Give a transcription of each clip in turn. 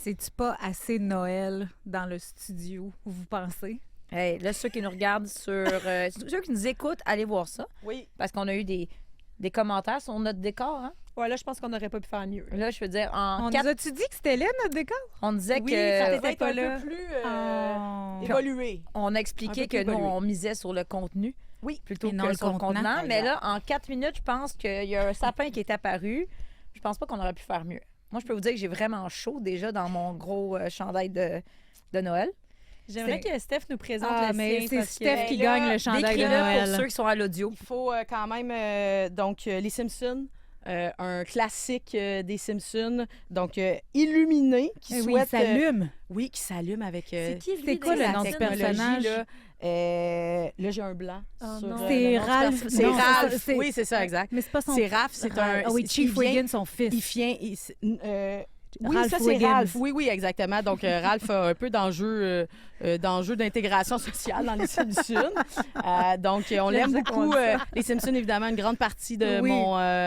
C'est-tu pas assez Noël dans le studio, vous pensez? Hey, là, ceux qui nous regardent ceux qui nous écoutent, allez voir ça. Oui. Parce qu'on a eu des commentaires sur notre décor. Hein? Ouais, là, je pense qu'on n'aurait pas pu faire mieux. Là, je veux dire, On nous a-tu dit que c'était laid, notre décor? on disait Oui, que. ça t'étais peut-être pas un là. peu plus Oh. évolué. On a Un expliqué peu que plus nous, évolué. on misait sur le contenu. Oui. Plutôt Et non que le sur le contenant. contenant. Mais là, en 4 minutes, je pense qu'il y a un sapin qui est apparu. Je pense pas qu'on aurait pu faire mieux. Moi, je peux vous dire que j'ai vraiment chaud déjà dans mon gros chandail de Noël. J'aimerais que Steph nous présente Ah, le mais sien. c'est parce Steph que, qui là, gagne le chandail de Décris-le Noël. pour ceux qui sont à l'audio. Il faut quand même, les Simpsons, un classique des Simpsons, donc illuminé, qui Eh oui, souhaite... il s'allume. oui, qui s'allume avec... C'est qui, C'est quoi le nom du personnage? Là, j'ai un blanc. Oh sur, non. C'est le nom du Ralph. perso- C'est Non, Ralph. c'est- Oui, c'est ça, exact. Mais c'est pas son... C'est Raph, c'est un... Ah oui, Chief il vient- Wiggin, son fils. Il vient... oui, Ralph ça, c'est Wiggins. Ralph. Oui, oui, exactement. Donc, Ralph a un peu d'enjeu d'intégration sociale dans les Simpsons. Donc, on l'aime J'aime ça qu'on beaucoup. dit ça. Les Simpsons, évidemment, une grande partie de Oui.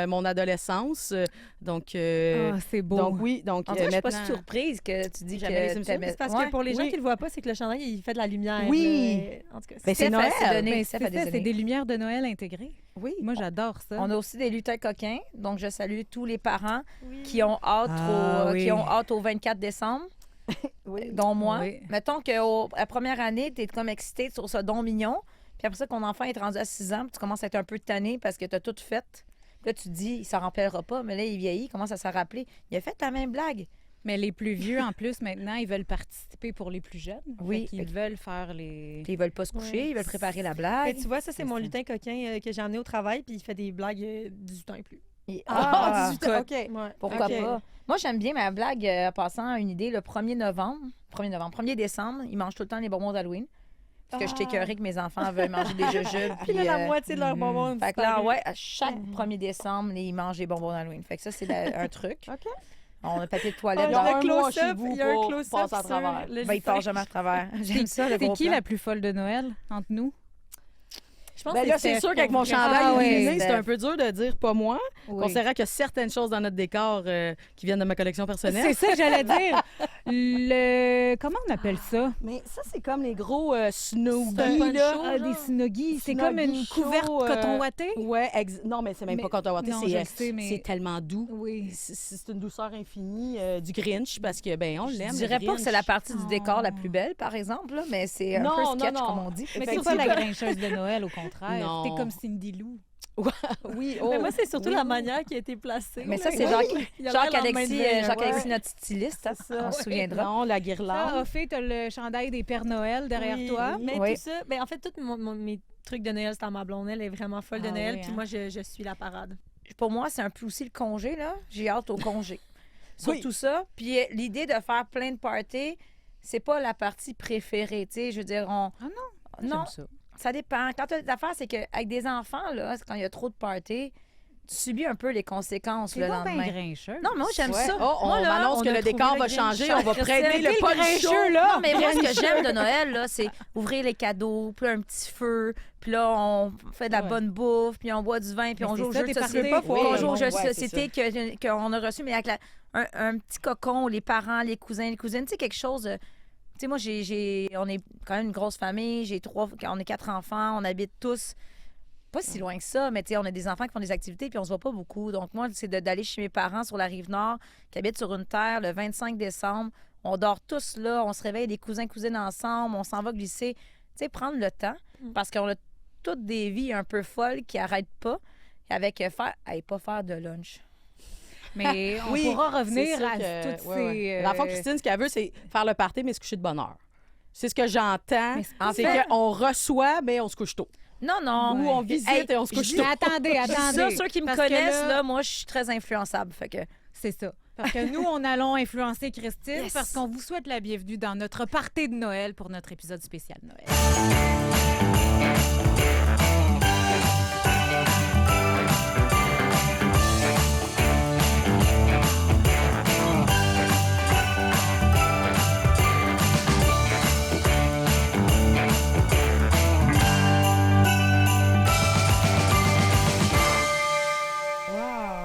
mon adolescence. Donc, Ah, c'est beau. donc, oui. Donc, En tout cas, je suis pas maintenant... surprise que tu dis J'aimais les que Simpsons. t'aimais. C'est parce Ouais. que pour les gens Oui. qui le voient pas, c'est que le chandail, il fait de la lumière. Oui. En tout cas, Ben, c'est Steph, Noël. elle- donné. Mais Steph c'est a ça, donné. c'est des lumières de Noël intégrées. Oui. Moi, j'adore ça. On a aussi des lutins coquins. Donc, je salue tous les parents Oui. qui ont hâte, Oui. qui ont hâte au 24 décembre, Oui. dont moi. Oui. Mettons qu'à la première année, tu es comme excité sur ce don mignon. Puis après ça, ton enfant est rendu à 6 ans, puis tu commences à être un peu tanné parce que tu as tout fait. Puis là, tu te dis, il s'en rappellera pas. Mais là, il vieillit, il commence à s'en rappeler. Il a fait la même blague. Mais les plus vieux, en plus, maintenant, ils veulent participer pour les plus jeunes. Oui. Ils veulent faire les... Puis ils veulent pas se coucher, Ouais. ils veulent préparer la Mais blague. tu vois, ça, c'est C'est mon ça. lutin coquin que j'ai emmené au travail, puis il fait des blagues 18 ans et plus. Ah, 18 ans, OK. Ouais. pourquoi OK. pas? Moi, j'aime bien ma blague en passant une idée. Le 1er décembre, ils mangent tout le temps les bonbons d'Halloween. Parce que je t'écœurais que mes enfants veulent manger des jujubes. Puis là, la moitié de leurs mhm. bonbons ont Fait que là, disparu. ouais, à chaque 1er décembre, ils mangent des bonbons d'Halloween. Fait que ça, c'est un truc. OK. On a papier de Ah, toilette. il y dans a un un mois close-up, chez vous il y a un pour close-up passer à sur travers. le Ben, il lutin. passe jamais à travers. J'aime ça, le C'est gros qui plan. la plus folle de Noël entre nous? Je pense Ben que là, c'est sûr qu'avec mon pour vrai. chandail Ah, ouais, Steph. illuminé, c'est un peu dur de dire pas moi, Oui. considérant qu'il y a certaines choses dans notre décor qui viennent de ma collection personnelle. C'est ça que j'allais dire. Comment on appelle ça? Mais ça, c'est comme les gros C'est un snowgies, poncho, là. des snuggies. C'est comme une Snuggies couverte chauds, coton ouaté. Ouais, non, mais c'est même Mais- pas coton ouaté, non, c'est je le sais, mais- c'est tellement doux. Oui. C'est une douceur infinie du Grinch parce que, ben, on l'aime. Je dirais le pas que c'est la Grinch. partie du décor la Oh. plus belle, par exemple, là, mais c'est un Non, peu non, sketch, non. comme on dit. Mais c'est pas la Effectivement. grincheuse de Noël, au contraire. Non. T'es comme Cindy Lou. Oui, Mais moi, c'est surtout oui, la oui. manière qui a été placée. Mais là. ça, c'est Oui. Jacques, Il a Jacques l'air lendemain de Alexis, veille, Jacques ouais. Alexis, notre styliste. On se souviendra. Non, la Là, guirlande. Ophélie, t'as le chandail des Pères Noël derrière Oui, toi. Mais Oui. tout ça, ben, en fait, tous mes trucs de Noël, c'est à ma blonde. Elle est vraiment folle de Ah Noël. oui, Puis hein. moi, je suis la parade. Pour moi, c'est un peu aussi le congé, là. J'ai hâte au congé. Surtout Oui. ça. Puis l'idée de faire plein de parties, c'est pas la partie préférée, tu sais. Je veux dire, Ah non? Non, J'aime ça. ça dépend. Quand tu as l'affaire, c'est qu'avec des enfants, là, quand il y a trop de parties, tu subis un peu les conséquences C'est le pas bien lendemain. grincheux. Non, mais moi, j'aime Ouais. ça. Oh, on Moi, là, m'annonce on que a le trouvé décor le va Grinch. changer. On va Christine, prêter le quel poncho. Non, mais moi, ce que j'aime de Noël, là, c'est ouvrir les cadeaux, puis là, un petit feu, puis là, on fait de la Ouais. bonne bouffe, puis on boit du vin, puis Mais on c'est joue au ça, jeu de t'es société. parfait. Oui, On joue au jeu de ouais, c'est société qu'on a reçu, mais avec un petit cocon, les parents, les cousins, les cousines, tu sais, quelque chose... Tu sais, moi, on est quand même une grosse famille, on est 4 enfants, on habite tous pas si loin que ça, mais tu sais, on a des enfants qui font des activités puis on se voit pas beaucoup. Donc moi, c'est d'aller chez mes parents sur la Rive-Nord, qui habitent sur une terre le 25 décembre. On dort tous là, on se réveille des cousins, cousines ensemble, on s'en va glisser. Tu sais, prendre le temps, parce qu'on a toutes des vies un peu folles qui arrêtent pas avec pas faire de lunch. Mais on Oui, pourra c'est revenir sûr à que- toutes ouais, ces... ouais. Dans le fond, Christine, ce qu'elle veut, c'est faire le party, mais se coucher de bonne heure. C'est ce que j'entends. Mais en C'est fait- qu'on reçoit, mais on se couche tôt. Non, non. Ou on visite et on se couche Mais tôt. attendez, Ça, attendez. ceux qui me Parce que connaissent, là- là, moi, je suis très influençable. Fait que C'est ça. Parce que nous, on allons influencer Christine Yes. parce qu'on vous souhaite la bienvenue dans notre party de Noël pour notre épisode spécial Noël.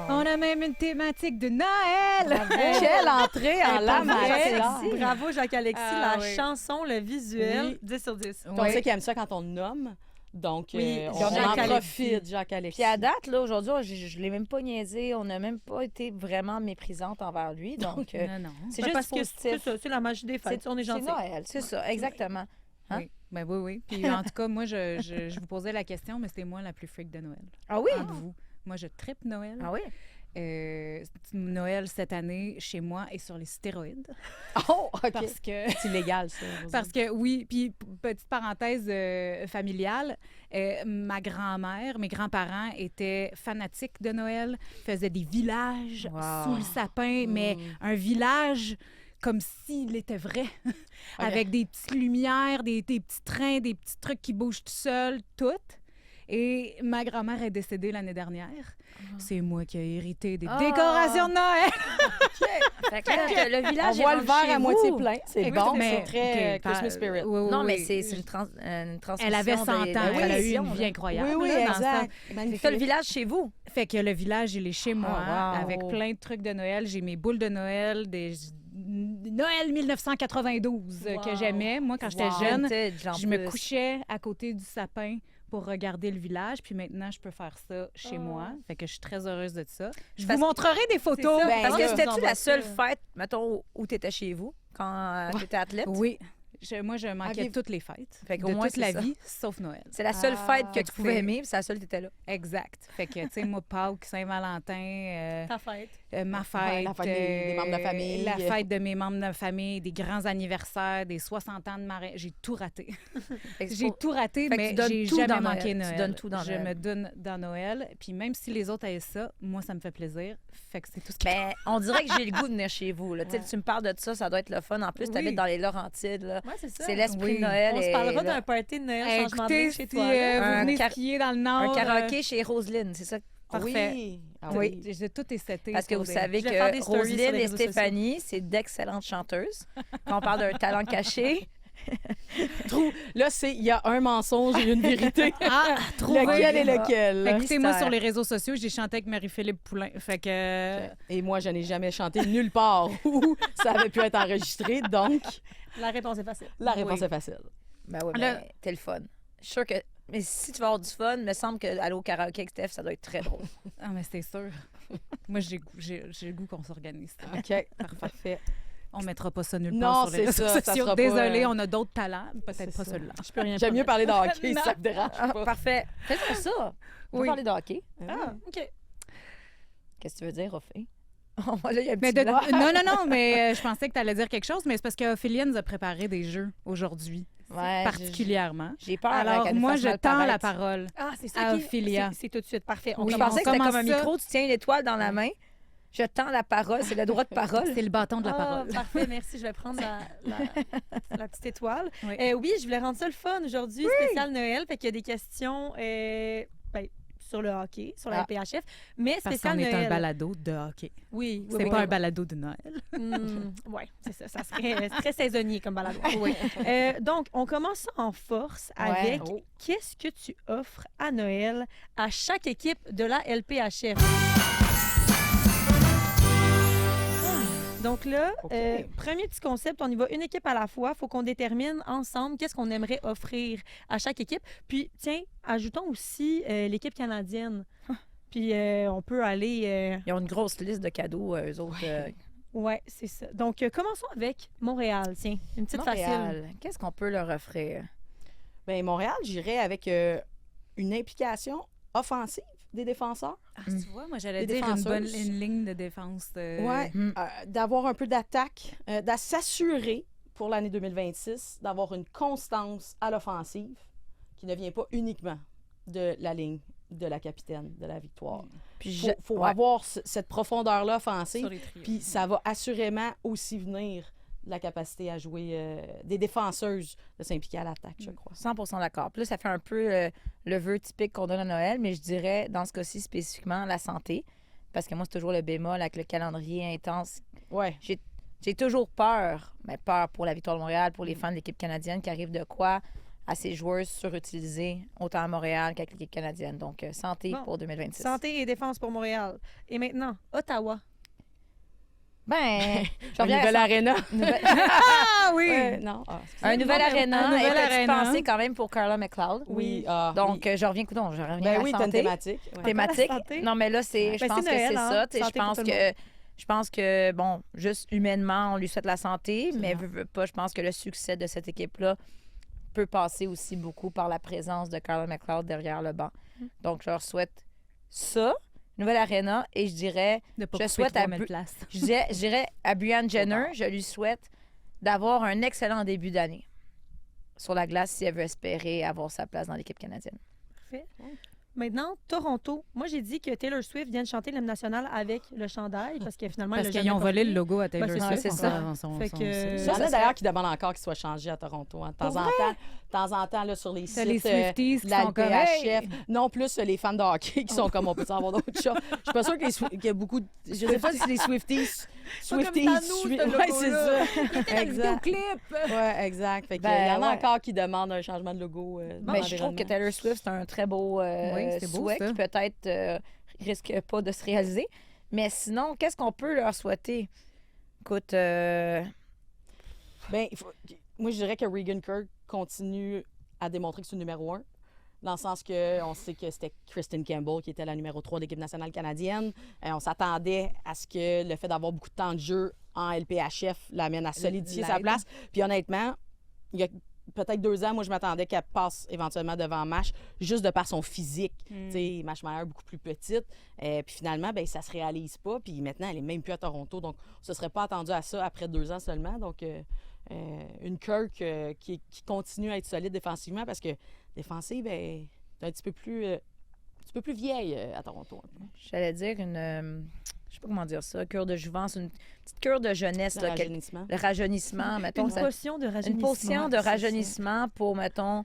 On a même une thématique de Noël. Quelle entrée en l'âme! Parfait. Jacques-Alexis. Bravo, Jacques-Alexis. Ah, la oui. chanson, le visuel, Oui. 10 sur 10. On sait qu'il aime ça quand on le nomme. Donc, Oui, on Jacques en Alexis. profite, Jacques-Alexis. Puis à date, là, aujourd'hui, je l'ai même pas niaisé. On n'a même pas été vraiment méprisante envers lui. Donc, Non, non. c'est Ben, juste parce que positif. c'est ça, c'est la magie des fêtes. On est C'est gentil. Noël, c'est ça, exactement. Hein? Oui. Ben oui, oui. Puis en tout cas, moi, je vous posais la question, mais c'était moi la plus freak de Noël. Ah oui? Entre vous. Moi, je trippe Noël. Ah oui? Noël cette année chez moi est sur les stéroïdes. Oh, OK. Parce que C'est illégal, ça. Parce que oui, puis petite parenthèse familiale, ma grand-mère, mes grands-parents étaient fanatiques de Noël, faisaient des villages Wow. sous le sapin, mais un village comme s'il était vrai, avec des petites lumières, des petits trains, des petits trucs qui bougent tout seuls, tout. Et ma grand-mère est décédée l'année dernière. C'est moi qui ai hérité des décorations de Noël. Fait que là, le On village est voit le rendu verre chez à moitié vous. plein. C'est Oui, bon, mais- c'est très OK, Christmas spirit. oui, oui, Non, mais oui. c'est une transmission. Elle avait 100 ans. des Elle a eu une traditions, vie là. incroyable. Oui, oui, là, dans le exact. Fait que Magnifique. t'as le village chez vous. Fait que le village, il est chez moi, wow. avec plein de trucs de Noël. J'ai mes boules de Noël, des Noël 1992 que Wow. j'aimais. Moi, quand j'étais Wow. jeune, Vintage, en je me plus. couchais à côté du sapin pour regarder le village. Puis maintenant, je peux faire ça chez moi. Fait que je suis très heureuse de ça. Je Parce vous que- montrerai des photos. ça, Parce que là, c'était-tu vous la envoie seule ça. fête, mettons, où t'étais chez vous, quand t'étais athlète? Oui. Moi, je manquais Avez-vous- toutes les fêtes. Fait qu'au de moins, toute la c'est ça. vie, sauf Noël. C'est la seule fête que Fait tu que pouvais c'est- aimer, puis c'est la seule que t'étais là. Exact. Fait que, tu sais, moi, Pâques, Saint-Valentin, Ta fête. ma fête, Ouais, la fête des membres de la famille. la fête de mes membres de famille, des grands anniversaires, des 60 ans de mariage. J'ai tout raté. Fait que J'ai faut- tout raté, Fait que mais tu donnes j'ai tout jamais dans manqué Noël. Noël. Tu donnes tout dans Je Noël. me donne dans Noël. Puis même si les autres aiment ça, moi, ça me fait plaisir. Fait que c'est tout ce qui... Ben, on dirait que j'ai le goût de venir chez vous. Là. Tu sais, tu me parles de ça, ça doit être le fun. En plus, tu habites Oui. dans les Laurentides. Là. Ouais, c'est ça. C'est l'esprit Oui. de Noël. On se et parlera là, d'un party de Noël, Eh, changement de écoutez, vie chez si toi. là. vous Un venez car- skier dans le un Nord... karaoké chez Roselyne, c'est ça? Parfait. Oui. Ah Oui. J'ai tout est seté. Parce que pour vous des- savez Je vais faire des que stories sur Roselyne les et réseaux Stéphanie, c'est d'excellentes chanteuses. Quand on parle d'un talent caché, Là, il y a un mensonge et une vérité. Ah, Lequel est Ah. lequel? Écoutez-moi, Mystère. sur les réseaux sociaux, j'ai chanté avec Marie-Philippe Poulain. Fait que... Et moi, je n'ai jamais chanté nulle part où ça avait pu être enregistré. Donc, La réponse est facile. la réponse Oui. est facile. ben oui, Là- mais t'es le fun. Je suis sûre que. Mais si tu vas avoir du fun, il me semble qu'aller au karaoké avec Steph, ça doit être très drôle. Ah, mais c'est sûr. Moi, j'ai le goût qu'on s'organise. OK, parfait. On mettra pas ça nulle Non, part sur les c'est réseaux ça, ça sociaux. sera pas, Désolée, on a d'autres talents, peut-être c'est pas ça. celui-là. Je peux rien J'aime mieux promettre. parler de hockey, Non. ça me dérange Ah, pas. parfait. Faisons ça. On va Oui. parler de hockey. Ah, OK. Qu'est-ce que tu veux dire, Ophélie? Là, il y a un Mais petit blanc. non, mais je pensais que tu allais dire quelque chose, mais c'est parce qu'Ophélie nous a préparé des jeux aujourd'hui, Ouais, particulièrement. J'ai peur. Alors, qu'elle nous moi, fasse je mal tends la paraître. parole. Ah, c'est À ça qui Ophélia. c'est tout de suite. Parfait. On Oui, Je commence. pensais que c'était commence comme un ça. micro, tu tiens une étoile dans la main. Je tends la parole, c'est le droit de parole. C'est le bâton de la Ah, parole. Parfait, merci. Je vais prendre la petite étoile. Oui. Oui, je voulais rendre ça le fun aujourd'hui, spécial Noël. Fait qu'il y a des questions ben, sur le hockey, sur la Ah. LPHF, mais Parce spécial qu'on est Noël. un balado de hockey. Oui, C'est pas un balado de Noël. Oui, c'est ça. Ça serait très saisonnier comme balado. Oui. Donc, on commence en force avec Oh. qu'est-ce que tu offres à Noël à chaque équipe de la LPHF? Donc là, OK. premier petit concept, on y va une équipe à la fois. Il faut qu'on détermine ensemble qu'est-ce qu'on aimerait offrir à chaque équipe. Puis, tiens, ajoutons aussi l'équipe canadienne. Puis, on peut aller... Ils ont une grosse liste de cadeaux, eux autres. Ouais, c'est ça. Donc, commençons avec Montréal. Tiens, une petite facile. Montréal. Qu'est-ce qu'on peut leur offrir? Bien, Montréal, j'irais avec une implication offensive des défenseurs. Ah, tu vois, moi, j'allais Les dire défenseuses. une ligne de défense. Ouais. D'avoir un peu d'attaque, de s'assurer pour l'année 2026 d'avoir une constance à l'offensive qui ne vient pas uniquement de la ligne de la capitaine de la victoire. Puis Il faut ouais. avoir cette profondeur-là offensive, Sur les trios. puis ça va assurément aussi venir de la capacité à jouer des défenseuses de s'impliquer à l'attaque, je crois. 100% d'accord. Puis là, ça fait un peu le vœu typique qu'on donne à Noël, mais je dirais, dans ce cas-ci spécifiquement, la santé. Parce que moi, c'est toujours le bémol avec le calendrier intense. Ouais. J'ai toujours peur, mais peur pour la victoire de Montréal, pour les fans de l'équipe canadienne qui arrivent de quoi. à ses joueuses surutilisées, autant à Montréal qu'avec l'équipe canadienne. Donc, santé Bon. pour 2026. Santé et défense pour Montréal. Et maintenant, Ottawa. Ben, je Un reviens à nouvel la aréna. Ah oui! Non. Un nouvel aréna. un nouvel Et t'as-tu aréna. pensé quand même pour Carla McLeod? Oui. Donc, je reviens, coudonc, je reviens à Ben la oui, t'as une santé. thématique. Ouais. Thématique. La santé. Non, mais là, je Ben, pense c'est que Noël, c'est hein. ça. Tu sais, Santé pour tout le je pense que, bon, juste humainement, on lui souhaite la santé, mais Absolument. veut pas, je pense que le succès de cette équipe-là peut passer aussi beaucoup par la présence de Carla McLeod derrière le banc. Donc, je leur souhaite ça, nouvelle aréna, et je dirais, De pas je couper souhaite à 3000 places. je dirais à Brianne Jenner, je lui souhaite d'avoir un excellent début d'année sur la glace si elle veut espérer avoir sa place dans l'équipe canadienne. Parfait. Maintenant, Toronto. Moi, j'ai dit que Taylor Swift vient de chanter l'hymne national avec le chandail parce que finalement, Parce elle l'a qu'ils ont jamais volé porté. le logo à Taylor Ben, c'est Swift. ça, c'est ça. Fait que- Il y Ça en a serait- d'ailleurs qui demandent encore qu'il soit changé à Toronto. Hein. De temps en temps, là, sur les T'as sites, les Swifties qui la sont comme, LPHF. hey! Non plus les fans de hockey qui sont comme, on peut avoir d'autres choses. Je suis pas sûre qu'il y a beaucoup de... Je sais pas si les Swifties... Swifties, c'est à nous, ce Ouais, logo-là. c'est ça. Exact. Vidéoclip! Ouais, exact. Fait que, Ben, il y en a ouais. encore qui demandent un changement de logo. Dans Mais je trouve que l'environnement. Taylor Swift, c'est un très beau, Oui, c'est beau, souhait ça. qui peut-être risque pas de se réaliser. Mais sinon, qu'est-ce qu'on peut leur souhaiter? Écoute, Ben, moi, je dirais que Regan Kirk continue à démontrer que c'est le numéro 1. Dans le sens que on sait que c'était Kristen Campbell qui était la numéro 3 de l'équipe nationale canadienne. On s'attendait à ce que le fait d'avoir beaucoup de temps de jeu en LPHF l'amène à solidifier sa L'aide. place. Puis honnêtement, il y a peut-être 2 ans, moi, je m'attendais qu'elle passe éventuellement devant Mash, juste de par son physique. Tu sais, Mash Meyer, beaucoup plus petite. Puis finalement, ben ça se réalise pas. Puis maintenant, elle est même plus à Toronto. Donc, on se serait pas attendu à ça après 2 ans seulement. Donc, une Kirk qui continue à être solide défensivement parce que défensive, ben, c'est un petit peu plus vieille à Toronto. Un peu. j'allais dire je sais pas comment dire ça, cure de jouvence, une petite cure de jeunesse, Le là, rajeunissement. le rajeunissement, mettons. Une ça- potion de rajeunissement. Une potion de c'est ça. rajeunissement pour, mettons,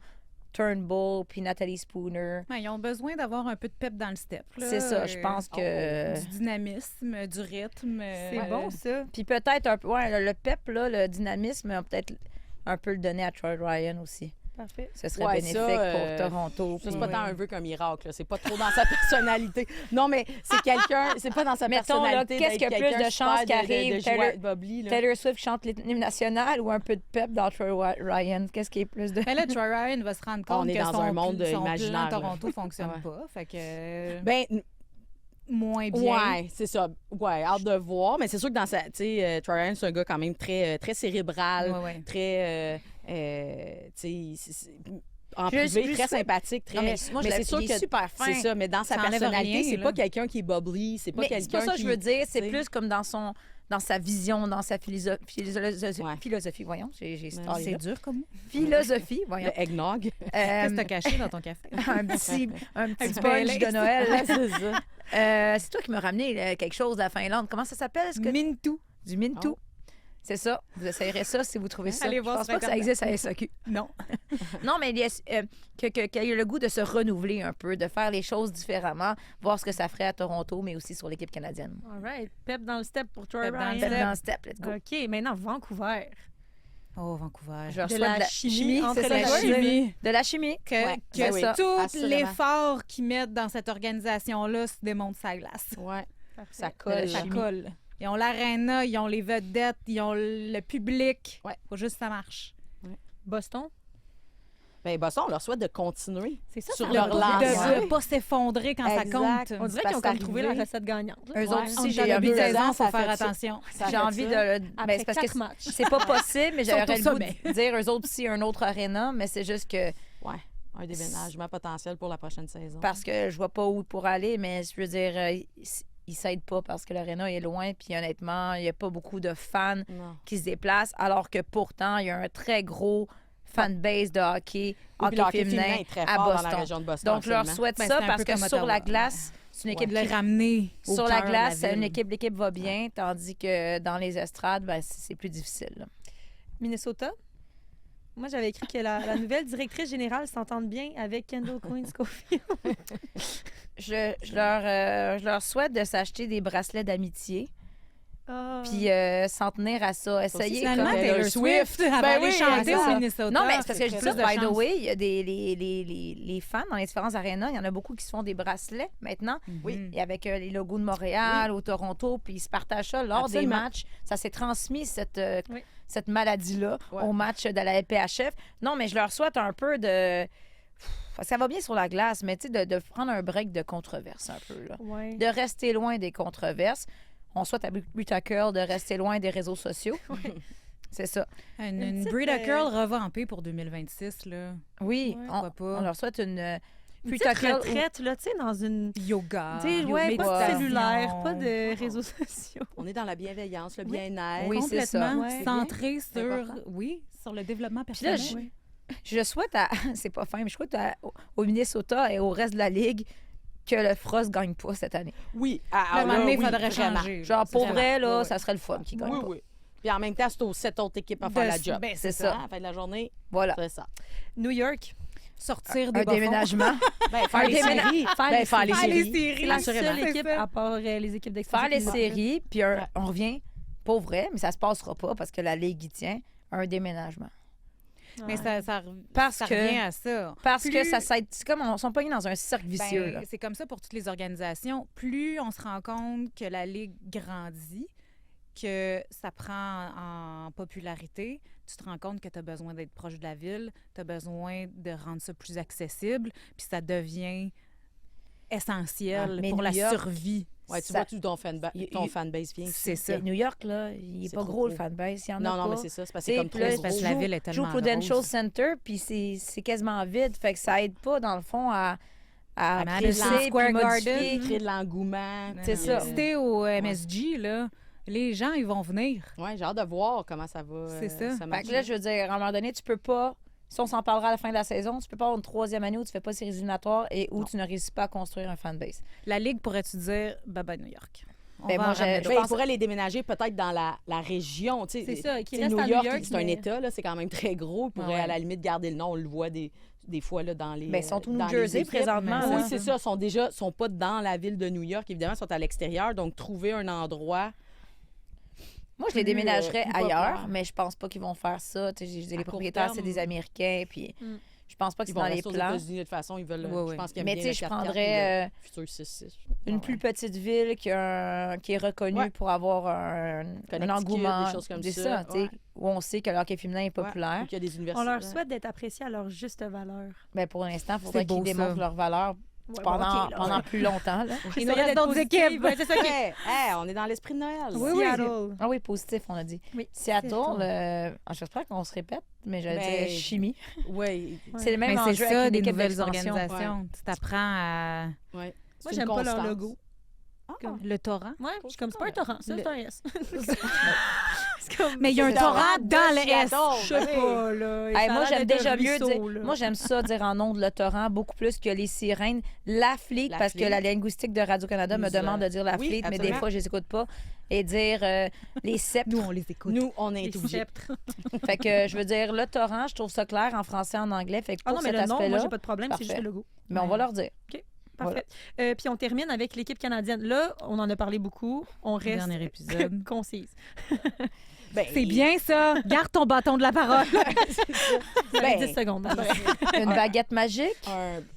Turnbull puis Nathalie Spooner. Ouais, ils ont besoin d'avoir un peu de pep dans le step. là. C'est ça, je pense que... Du dynamisme, du rythme. C'est bon, ça. Puis peut-être un peu, ouais, le pep, là, le dynamisme, on peut peut-être un peu le donner à Troy Ryan aussi. Parfait. Ce serait Ouais, bénéfique ça, pour Toronto. Ça, c'est puis- pas tant un vœu qu'un miracle. là. C'est pas trop dans sa personnalité. Non, mais c'est quelqu'un... C'est pas dans sa Mettons, là, personnalité qu'est-ce d'être qu'il y a plus quelqu'un de chances super qu'il arrive, de Taylor- bubbly, là. Taylor Swift chante l'hymne national ou un peu de pep dans Troy Ryan? Qu'est-ce qui est plus de... Mais là, Troy Ryan va se rendre compte On est que dans son, un monde son imaginaire, plan là. Toronto fonctionne Ouais. pas. Fait que Ben, moins bien. ouais, c'est ça. Ouais, hâte de voir. Mais c'est sûr que dans sa... Tu sais, Troy Ryan, c'est un gars quand même très cérébral, Ouais, ouais. très... tu sais, en Je privé, suis très souhaite- sympathique, très... Non, mais moi, je mais l'ai- c'est sûr il est que... super fin. C'est ça, mais dans sa Ça enlève personnalité, rien, c'est là. pas quelqu'un qui est bubbly, c'est pas Mais quelqu'un c'est pas ça que qui... je veux dire, c'est tu sais. plus comme dans sa vision, dans sa Ouais. philosophie, voyons, j'ai Ouais. starté C'est là. dur comme mot. Philosophie, voyons. Le eggnog. Qu'est-ce que t'as caché dans ton café? un petit petit punch Baileys. de Noël. là. c'est ça. C'est toi qui m'as ramené quelque chose de la Finlande. Comment ça s'appelle? Est-ce que... Mintou. Du Mintu. Oh. C'est ça. Vous essayerez ça si vous trouvez ça. Allez Je voir pense sur pas que ça Internet. existe à SAQ. Non. Non, mais il y a, qu'il y ait le goût de se renouveler un peu, de faire les choses différemment, voir ce que ça ferait à Toronto, mais aussi sur l'équipe canadienne. All right. Pep dans le step pour Troy Pep dans le Ryan. step. Dans le step, let's go. OK, maintenant, Vancouver. Oh, Vancouver. Je leur De souhaite la de la chimie entre c'est les ça, joueurs. chimie. De la chimie. Que, Ouais, que ben oui, tout assurément. l'effort qu'ils mettent dans cette organisation-là se démontre sa glace. Ouais, Parfait. ça De colle. la Ça chimie. colle. Ils ont l'aréna, ils ont les vedettes, ils ont le public. Ouais. Faut juste que ça marche. Boston. Ben, Boston, on leur souhaite de continuer. C'est ça, Sur ça leur de lancée. ne pas s'effondrer quand ça Exact. compte. On dirait parce qu'ils ont que comme trouvé la arrivé- recette gagnante. là. Eux Ouais. autres On aussi, est j'ai en début de envie de... saison, ça faut faire fait ça. attention. Ça J'ai fait envie ça. de... Après c'est parce 4 que matchs. c'est pas possible, mais Ils sont j'aurais au le goût sommet. de dire eux autres aussi un autre aréna, mais c'est juste que Ouais, un déménagement potentiel pour la prochaine saison. parce que je vois pas où pour aller, mais je veux dire, ils s'aident pas parce que l'aréna est loin, puis honnêtement, il y a pas beaucoup de fans Non. qui se déplacent, alors que pourtant, il y a un très gros fanbase de hockey, Oui, puis le hockey féminin est très à fort dans Boston. la région de Boston. Donc, je leur absolument. souhaite Ben, ça c'est un parce peu que comme sur la Ottawa. glace, c'est une équipe De le ramener au sur la cœur de glace, ville. l'équipe va bien, tandis que dans les estrades, ben, c'est plus difficile. là. Minnesota. Moi, j'avais écrit que la nouvelle directrice générale s'entende bien avec Kendall Queen Schofield. Je leur souhaite de s'acheter des bracelets d'amitié Puis s'en tenir à ça. Essayer Finalement, comme... Taylor Swift, elle va Ben aller oui, chanter exact. au Minnesota. Non, mais c'est parce que je dis Plus ça, de by the chance. way, il y a les fans dans les différents arénas, il y en a beaucoup qui se font des bracelets maintenant. Oui. Et avec les logos de Montréal ou Toronto, puis ils se partagent ça lors Absolument. des matchs. Ça s'est transmis, Oui. cette maladie-là, Ouais. au match de la LPHF. Non, mais je leur souhaite un peu de... Ça va bien sur la glace, mais tu sais, de prendre un break de controverse un peu, là. Ouais. De rester loin des controverses. On souhaite à Brita Curl de rester loin des réseaux sociaux. C'est ça. Une petite, Brita Curl revampée pour 2026, là. Oui, Ouais. Pourquoi pas? on leur souhaite une Une Brita petite Curl... retraite, là, tu sais, dans une... Yoga. Tu sais, ouais, pas de méditation. cellulaire, pas de réseaux sociaux. On est dans la bienveillance, le Oui. bien-être. Oui, c'est ça. Complètement Ouais. centré C'est sur, important. sur le développement Puis là, personnel. je souhaite à... C'est pas fin, mais je souhaite au Minnesota et au reste de la Ligue que le Frost gagne pas cette année. Oui. À un moment donné, il oui, faudrait vraiment. changer. Genre, pour Vraiment. vrai, là, Oui, ça serait le fun qui gagne Oui, pas. oui. Puis en même temps, c'est aux 7 autres équipes à faire la job. Ben, C'est c'est ça. ça. À la fin de la journée, Voilà. c'est ça. New York, Sortir des Un bas-fonds. déménagement. Ben, faire les déménage- séries. faire Ben, les faire les Faire les séries. séries. c'est la Assurément. seule C'est équipe, ça. à part les équipes d'expansion. Faire les qui nous séries, puis Ouais. on revient, pas vrai, mais ça se passera pas parce que la Ligue y tient, un déménagement. Mais ça Parce ça que- revient à ça. Parce que Plus- ça s'aide. C'est comme on sont pognés dans un cercle vicieux. Ben, là. c'est comme ça pour toutes les organisations. Plus on se rend compte que la Ligue grandit, que ça prend en popularité, tu te rends compte que tu as besoin d'être proche de la ville, tu as besoin de rendre ça plus accessible, puis ça devient essentiel Ah, mais pour New la York, survie. Ouais, tu Ça- vois, ton fanbase vient. C'est ici. ça. Et New York, là, il est C'est pas trop gros, le gros. fanbase. Il y en a Non, non, pas. mais c'est ça. C'est parce Tu que c'est sais, comme puis là, trop parce que gros. la ville est joue tellement Prudential grosse. Center, puis c'est quasiment vide. Fait que ça aide pas, dans le fond, à À crisser, Madison puis Square modifier. Garden. Créer de l'engouement. C'est puis, ça. Si t'es au MSG, là, les gens, ils vont venir. Ouais, j'ai hâte de voir comment ça va. C'est ça. Fait marcher. que là, je veux dire, à un moment donné, tu peux pas... Si on s'en parlera à la fin de la saison, tu peux pas avoir une troisième année où tu fais pas séries éliminatoires et où Non. tu ne réussis pas à construire un fanbase. La Ligue, pourrais-tu dire, bye-bye New York? On Ben, va moi, en ramener je Ben, d'autres. ils pourraient les déménager peut-être dans la région. Tu sais, C'est ça, qui tu sais, reste New à New York, York, c'est un mais- État, là, c'est quand même très gros. Ils pourraient Ouais. à la limite garder le nom. On le voit des fois là, dans les. Ben, ils sont au dans New les Jersey équipes. présentement. mais Oui, là. c'est ça. Ils sont pas dans la ville de New York. Évidemment, ils sont à l'extérieur. Donc, trouver un endroit. Moi, je les plus, déménagerais plus ailleurs, populaire. mais je pense pas qu'ils vont faire ça. Tu sais, je dis, À les court propriétaires, c'est terme. des Américains, puis Mm. je pense pas que Ils c'est vont dans les rester aux plans. États-Unis de toute façon. Ils veulent. Oui, Je oui. pense qu'ils aiment Mais bien tu sais, le je 4-4 ou prendrais le futur 6-6. une Ouais. plus petite ville qui est reconnue Ouais. pour avoir un Connecticut, engouement. des choses comme C'est ça, tu sais, ouais. où on sait que le hockey féminin est Ouais. populaire. Ou qu'il y a des universités. On leur souhaite d'être appréciés à leur juste valeur. Ben, pour l'instant, il faudrait beau, qu'ils ça. démontrent leur valeur Ouais, pendant, bon, OK, là. pendant plus longtemps. Là. Il nous reste d'autres équipes. Ouais, c'est ça qui est. Hey, hey, on est dans l'esprit de Noël. Oui, oui. Seattle. Ah oui, positif, on a dit. Oui. Seattle, Seattle. j'espère qu'on se répète, mais je vais Ben, dire chimie. Oui. C'est le même Mais c'est enjeu avec ça, une des équipe nouvelles d'expansion. organisations. Tu t'apprends à... Ouais. Moi, j'aime pas leur logo. Le torrent. Ouais, je suis comme, c'est pas un torrent, ça, Le- c'est un S. C'est comme- Mais il y a un C'est torrent torrent dans de le S. Seattle. Je sais pas, là. Hey, Ça a moi, l'air j'aime d'être un déjà mieux ruisseau, dire. là. Moi, j'aime ça dire en nom de le torrent beaucoup plus que les sirènes. La fleet, La parce que fleet. la linguistique de Radio-Canada me Nous, demande de dire la oui, fleet, mais des absolument. fois, je les écoute pas. Et dire les sceptres. Nous, on les écoute. Nous, on est Les obligés. sceptres. Fait que je veux dire le torrent, je trouve ça clair en français, en anglais. Fait que Ah pour non, mais cet le nom, moi, aspect-là, j'ai pas de problème, c'est juste parfait. le logo. mais on va leur dire. Parfait. Puis on termine avec l'équipe canadienne. Là, on en a parlé beaucoup. On reste Dernier épisode. concise. Ben, C'est bien, ça. Garde ton bâton de la parole. Vous avez 10 secondes. Une baguette magique.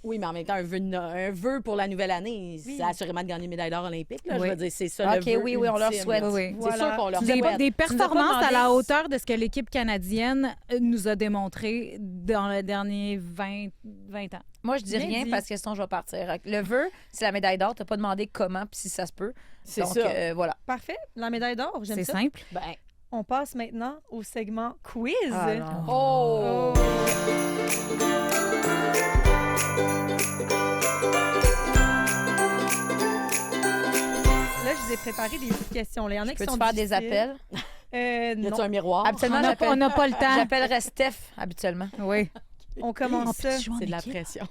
Oui, mais en même temps, un vœu pour la nouvelle année, c'est assurément de gagner une médaille d'or olympique. Là, Oui. Je veux dire, c'est ça OK, le vœu oui, on leur ultime, souhaite. là. Oui, oui. C'est sûr qu'on leur Des, souhaite. des performances à demandé- la hauteur de ce que l'équipe canadienne nous a démontré dans les derniers 20 ans. Moi, je dis Bien rien dit. parce que sinon, je vais partir. Le vœu, c'est la médaille d'or. T'as pas demandé comment puis si ça se peut. C'est Donc, ça. voilà. Parfait. La médaille d'or, j'aime C'est ça. simple. Ben, On passe maintenant au segment quiz. oh! Là, je vous ai préparé des petites questions. Là, il y en a qui Peux-tu sont faire des difficiles. appels? Y Non. a-tu un miroir? Habituellement, On n'a pas le temps. j'appellerais Steph, habituellement. Oui. On commence ça. C'est de la pression.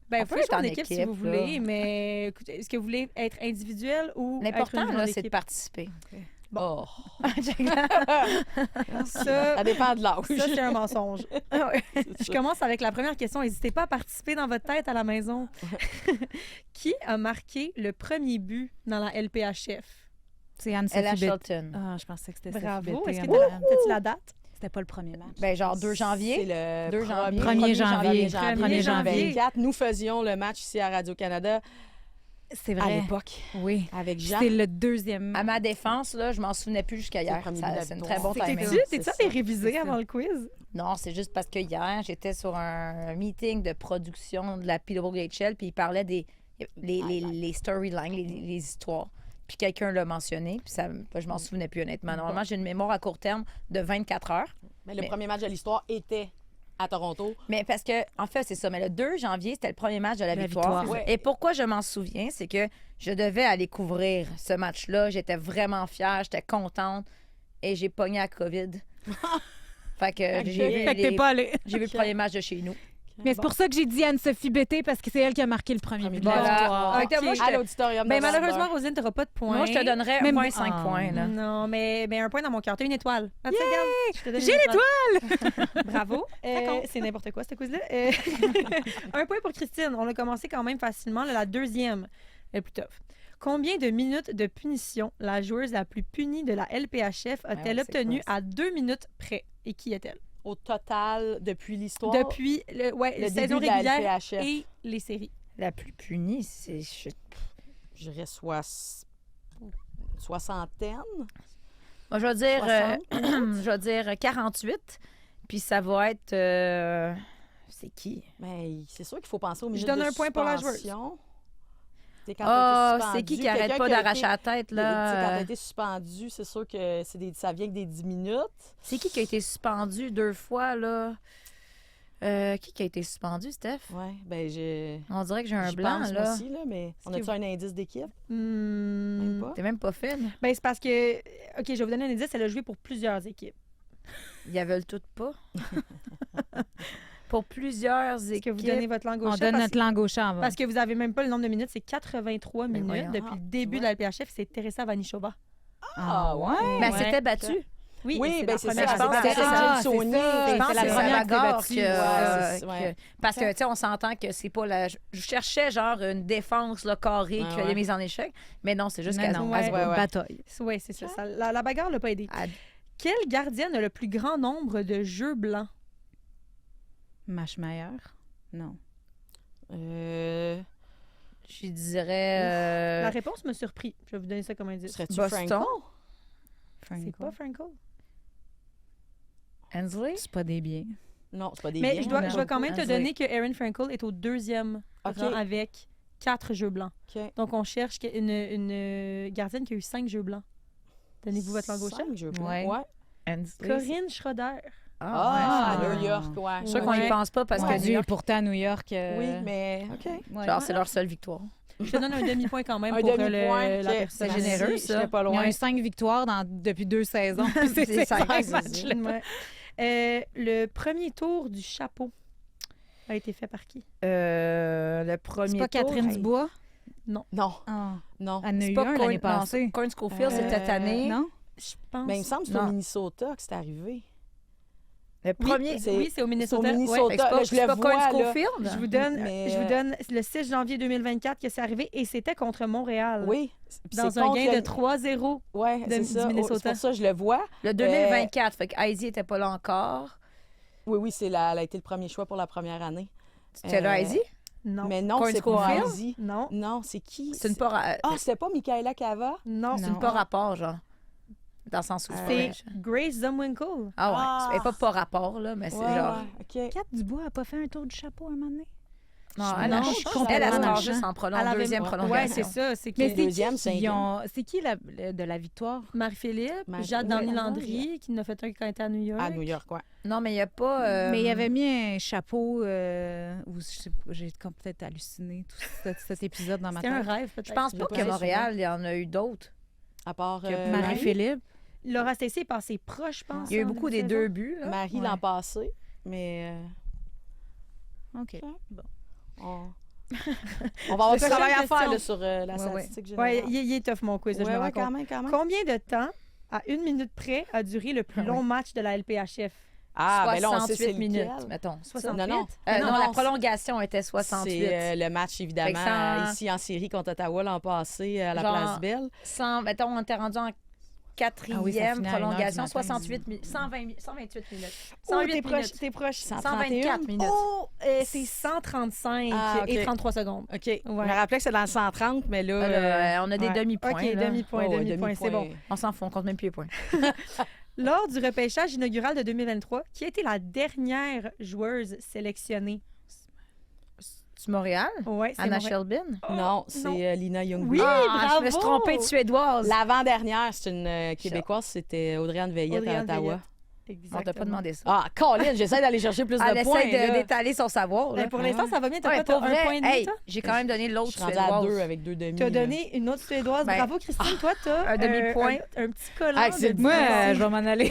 Ben, On vous peut pouvez être jouer en en équipe si équipe, vous là. voulez, mais écoutez, est-ce que vous voulez être individuel ou être L'important, une là, grande c'est de équipe? participer. Oh. Ça, Ça dépend de l'âge. ça, c'est un mensonge. Je commence avec la première question. N'hésitez pas à participer dans votre tête à la maison. Qui a marqué le premier but dans la LPHF? C'est Anne-Sophie Ella Bété. Shelton. Ah, je pensais que c'était Bravo. Sophie Est-ce que Bété. t'as-tu la date? C'était pas le premier match. Ben, genre 2 janvier. C'est le 2 janvier. 1er janvier. 1er janvier. 24. Nous faisions le match ici à Radio-Canada C'est à vrai. l'époque Oui. avec Jean. C'est le deuxième. À ma défense, là, je m'en souvenais plus jusqu'à hier. premier but de la C'est une victoire. très bon C'est timing. que T'es-tu c'est allé ça. réviser C'est avant ça. le quiz? Non, c'est juste parce que hier, j'étais sur un meeting de production de la Peterborough HL, puis il parlait des les storylines, les histoires. Puis quelqu'un l'a mentionné, puis ça, je m'en souvenais plus honnêtement. Normalement, j'ai une mémoire à court terme de 24 heures. Mais le Mais- premier match de l'histoire était à Toronto. Mais parce que, en fait, c'est ça. Mais le 2 janvier, c'était le premier match de la La victoire. victoire. Ouais. Et pourquoi je m'en souviens, c'est que je devais aller couvrir ce match-là. J'étais vraiment fière, j'étais contente. Et j'ai pogné la COVID. Fait que j'ai vu, Fait que t'es pas allé. j'ai vu le premier match de chez nous. Mais c'est pour ça que j'ai dit Anne-Sophie Bété, parce que c'est elle qui a marqué le premier but de la Voilà. victoire. Fait que moi, je À te- l'auditorium. Ben, de malheureusement, Verdun. Rosine, t'auras pas de points. Moi, je te donnerais Même- au moins 5 Ah. points. Là. Non, mais un point dans mon cœur. T'as une étoile. Ah, tiens, regarde, je te donne une J'ai étoile. Bravo. C'est n'importe quoi, ce quiz-là. Un point pour Christine. On a commencé quand même facilement. Là, la deuxième est plus tough. Combien de minutes de punition la joueuse la plus punie de la LPHF a-t-elle ouais, c'est obtenue quoi, ça? à 2 minutes près? Et qui est-elle? Au total, depuis l'histoire, Depuis le la saison début de la régulière LPHF, et les séries. La plus punie, c'est. je dirais soixantaine. Moi, je vais dire, 60 je vais dire 48. Puis ça va être. C'est qui? Mais c'est sûr qu'il faut penser aux minutes donne de un point pour la suspension. Tu sais, quand Ah, t'as été c'est qui suspendu, arrête quelqu'un pas qui a d'arracher été- la tête, Tu sais, quand t'as là? été suspendu, c'est sûr que ça vient que des 10 minutes. C'est qui a été suspendu 2 fois, là? Qui a été suspendu, Steph? Ouais, ben j'ai. On dirait que j'ai un J'y blanc, pense, moi là. aussi, là, mais on que a-tu un indice d'équipe? Hmm. Même pas. T'es même pas fine. Ben, c'est parce que. OK, je vais vous donner un indice. Elle a joué pour plusieurs équipes. Ils la veulent toutes pas. Pour plusieurs Est-ce que équipes. vous donnez votre langue au On chat? donne Parce- notre langue au chat. Parce que vous avez même pas le nombre de minutes, c'est 83 Ben minutes voyons. depuis Ah, le tu début de vois. la LPHF. C'est Teresa Vanichova. Ah, ouais? Mais elle Ouais. s'était battue. Oui, Oui, et ben la c'est première ça. je pense C'était que c'est ça. Angel Sony. c'est ça. Je pense C'est que la c'est première la qui gare s'est que, battue. Ouais. parce que, tu sais, on s'entend que c'est pas la... Je cherchais, genre, une défense, là, carrée, qui Ouais. allait mise en échec. Mais non, c'est juste Non, qu'elle non, Ouais. elle se bat. Ouais, ouais. bataille. Oui, c'est ça. La bagarre l'a pas aidé. Elle- Quelle gardienne a le plus grand nombre de jeux blancs? Mashmeyer? Non. Je dirais... La réponse me surpris. Je vais vous donner ça comme indice. Serais-tu Boston? Franco? C'est pas Franco. Hensley? C'est pas des biens. Non, c'est pas des Mais biens, je vais quand même te Hensley. donner que Erin Frankel est au deuxième OK. rang avec 4 jeux blancs. OK. Donc, on cherche une gardienne qui a eu 5 jeux blancs. Donnez-vous votre langue au chat. 5 jeux blancs. Ouais. Ouais. Hensley? Corinne Schroeder. Ah, ouais. New York, ouais. Je suis qu'on y Ouais. pense pas parce Mon que New Dieu, York, pourtant, à New York... Oui, mais OK. ouais. genre, c'est leur seule victoire. Je te donne un demi-point quand même Un pour demi-point. la OK. personne. C'est généreux, Merci, ça. j'étais pas Ils ont loin. eu 5 victoires depuis 2 saisons. Puis C'est cinq, 5 c'est matchs-là. Ouais. Le premier tour du chapeau a été fait par qui? Le premier C'est pas tour, Catherine hey, Dubois? Non, Ah. non. Elle en a C'est eu pas un Corin- l'année non, passée. Corin Schofield, c'est cette année. Non? Je pense. Mais il me semble que c'est au Non. Minnesota que c'est arrivé. Le premier. c'est- Oui, c'est au Minnesota. c'est au Minnesota. Ouais. Fait que c'est Là, pas, je c'est le pas vois, Corin là. Schofield? Je vous Mais, donne le 6 janvier 2024 que c'est arrivé et c'était contre Montréal. Oui. Dans un gain de 3-0. Oui, de- c'est du ça. Minnesota. C'est pour ça que je le vois. Le 2024. Fait que Heidi était pas là encore. Oui, oui, elle a été le premier choix pour la première année. C'était là, Euh, Heidi? Non. Mais non, Corin c'est pas Schofield? Heidi. Non. Non, c'est qui? C'est une pas, Ah, c'était pas Michaela Cava? Non. c'est Non. une pas rapport, genre. Dans le sens où C'est Grace Zumwinkle. Ah ouais. Ah. C'est pas rapport, là, mais c'est Ouais, genre. ouais, OK. Kat Dubois a pas fait un tour du chapeau un moment donné? Non, Je- elle, non, elle, je suis elle, complètement elle dans score le juste champ. en Elle avait- deuxième Ouais, prolongation. c'est ça. C'est Mais que c'est deuxième, qui, cinquième. c'est qui de la victoire? Marie-Philippe, Marie- Jade ouais, Darny-Landry, qui nous a fait un quand elle était à New York. À New York, ouais. Non, mais il n'y a pas. Mais il avait mis un chapeau où je sais pas, j'ai comme peut-être halluciné tout cet épisode dans ma C'était un tête. rêve, peut-être. Je pense Je pas l'ai que pas Montréal, il y en a eu d'autres. À part Que Marie-Philippe. Laura Stacey est passée proche, je pense. Il y a eu en beaucoup début des de saison. 2 buts. Là. Marie Ouais. l'an passé, mais OK. on... on va avoir du Prochaine travail à faire question. là, sur la Ouais, statistique générale. Ouais, il est tough, mon quiz, là, je Ouais, me ouais, rends compte. quand même, quand même. Combien de temps, à 1 minute près, a duré le plus Ah long match de la LPHF? Ah, ben là, on sait c'est 68 minutes, lequel. mettons. 68? Non, non. Non, Non, la non, prolongation était 68. C'est le match, Fait évidemment, que ça- ici en série contre Ottawa l'an passé à la Genre, Place Belle. Mettons, on était rendu en Ah oui, ça quatrième finit à 1 heure prolongation, du matin. 128 128 minutes. Oh, 108 t'es proche, minutes. t'es proche. 124 minutes. Oh, c'est 135 Ah, et ok. 33 secondes. OK. Je me rappelais que c'est dans le 130, mais là... On a des ouais. demi-points. OK, là. demi-point, oh, demi-point, c'est bon. On s'en fout, on compte même plus les points. Lors du repêchage inaugural de 2023, qui a été la dernière joueuse sélectionnée? Du Montréal? Ouais, c'est Anna Montréal. Shelbin? Non, c'est non. Lina Young. Oui, Je me suis bravo! trompée de suédoise. L'avant-dernière, c'est une Québécoise, c'était Audrey-Anne Veillette à Audrey-Anne Ottawa. Veillette. On t'a pas demandé ça. Ah, Colin, j'essaie d'aller chercher plus Elle de points. essaie là. d'étaler son savoir. là. Ben, pour l'instant, ça va bien. T'as Ouais, pas pour un vrai, point et demi, hey, toi? j'ai quand même donné Je l'autre suis rendue à 2 suédoise. avec 2 demi. T'as là. donné une autre suédoise. Ben, Bravo, Christine. Toi, t'as un demi-point. un petit collant. Ah, c'est de Moi, dix. je vais m'en aller.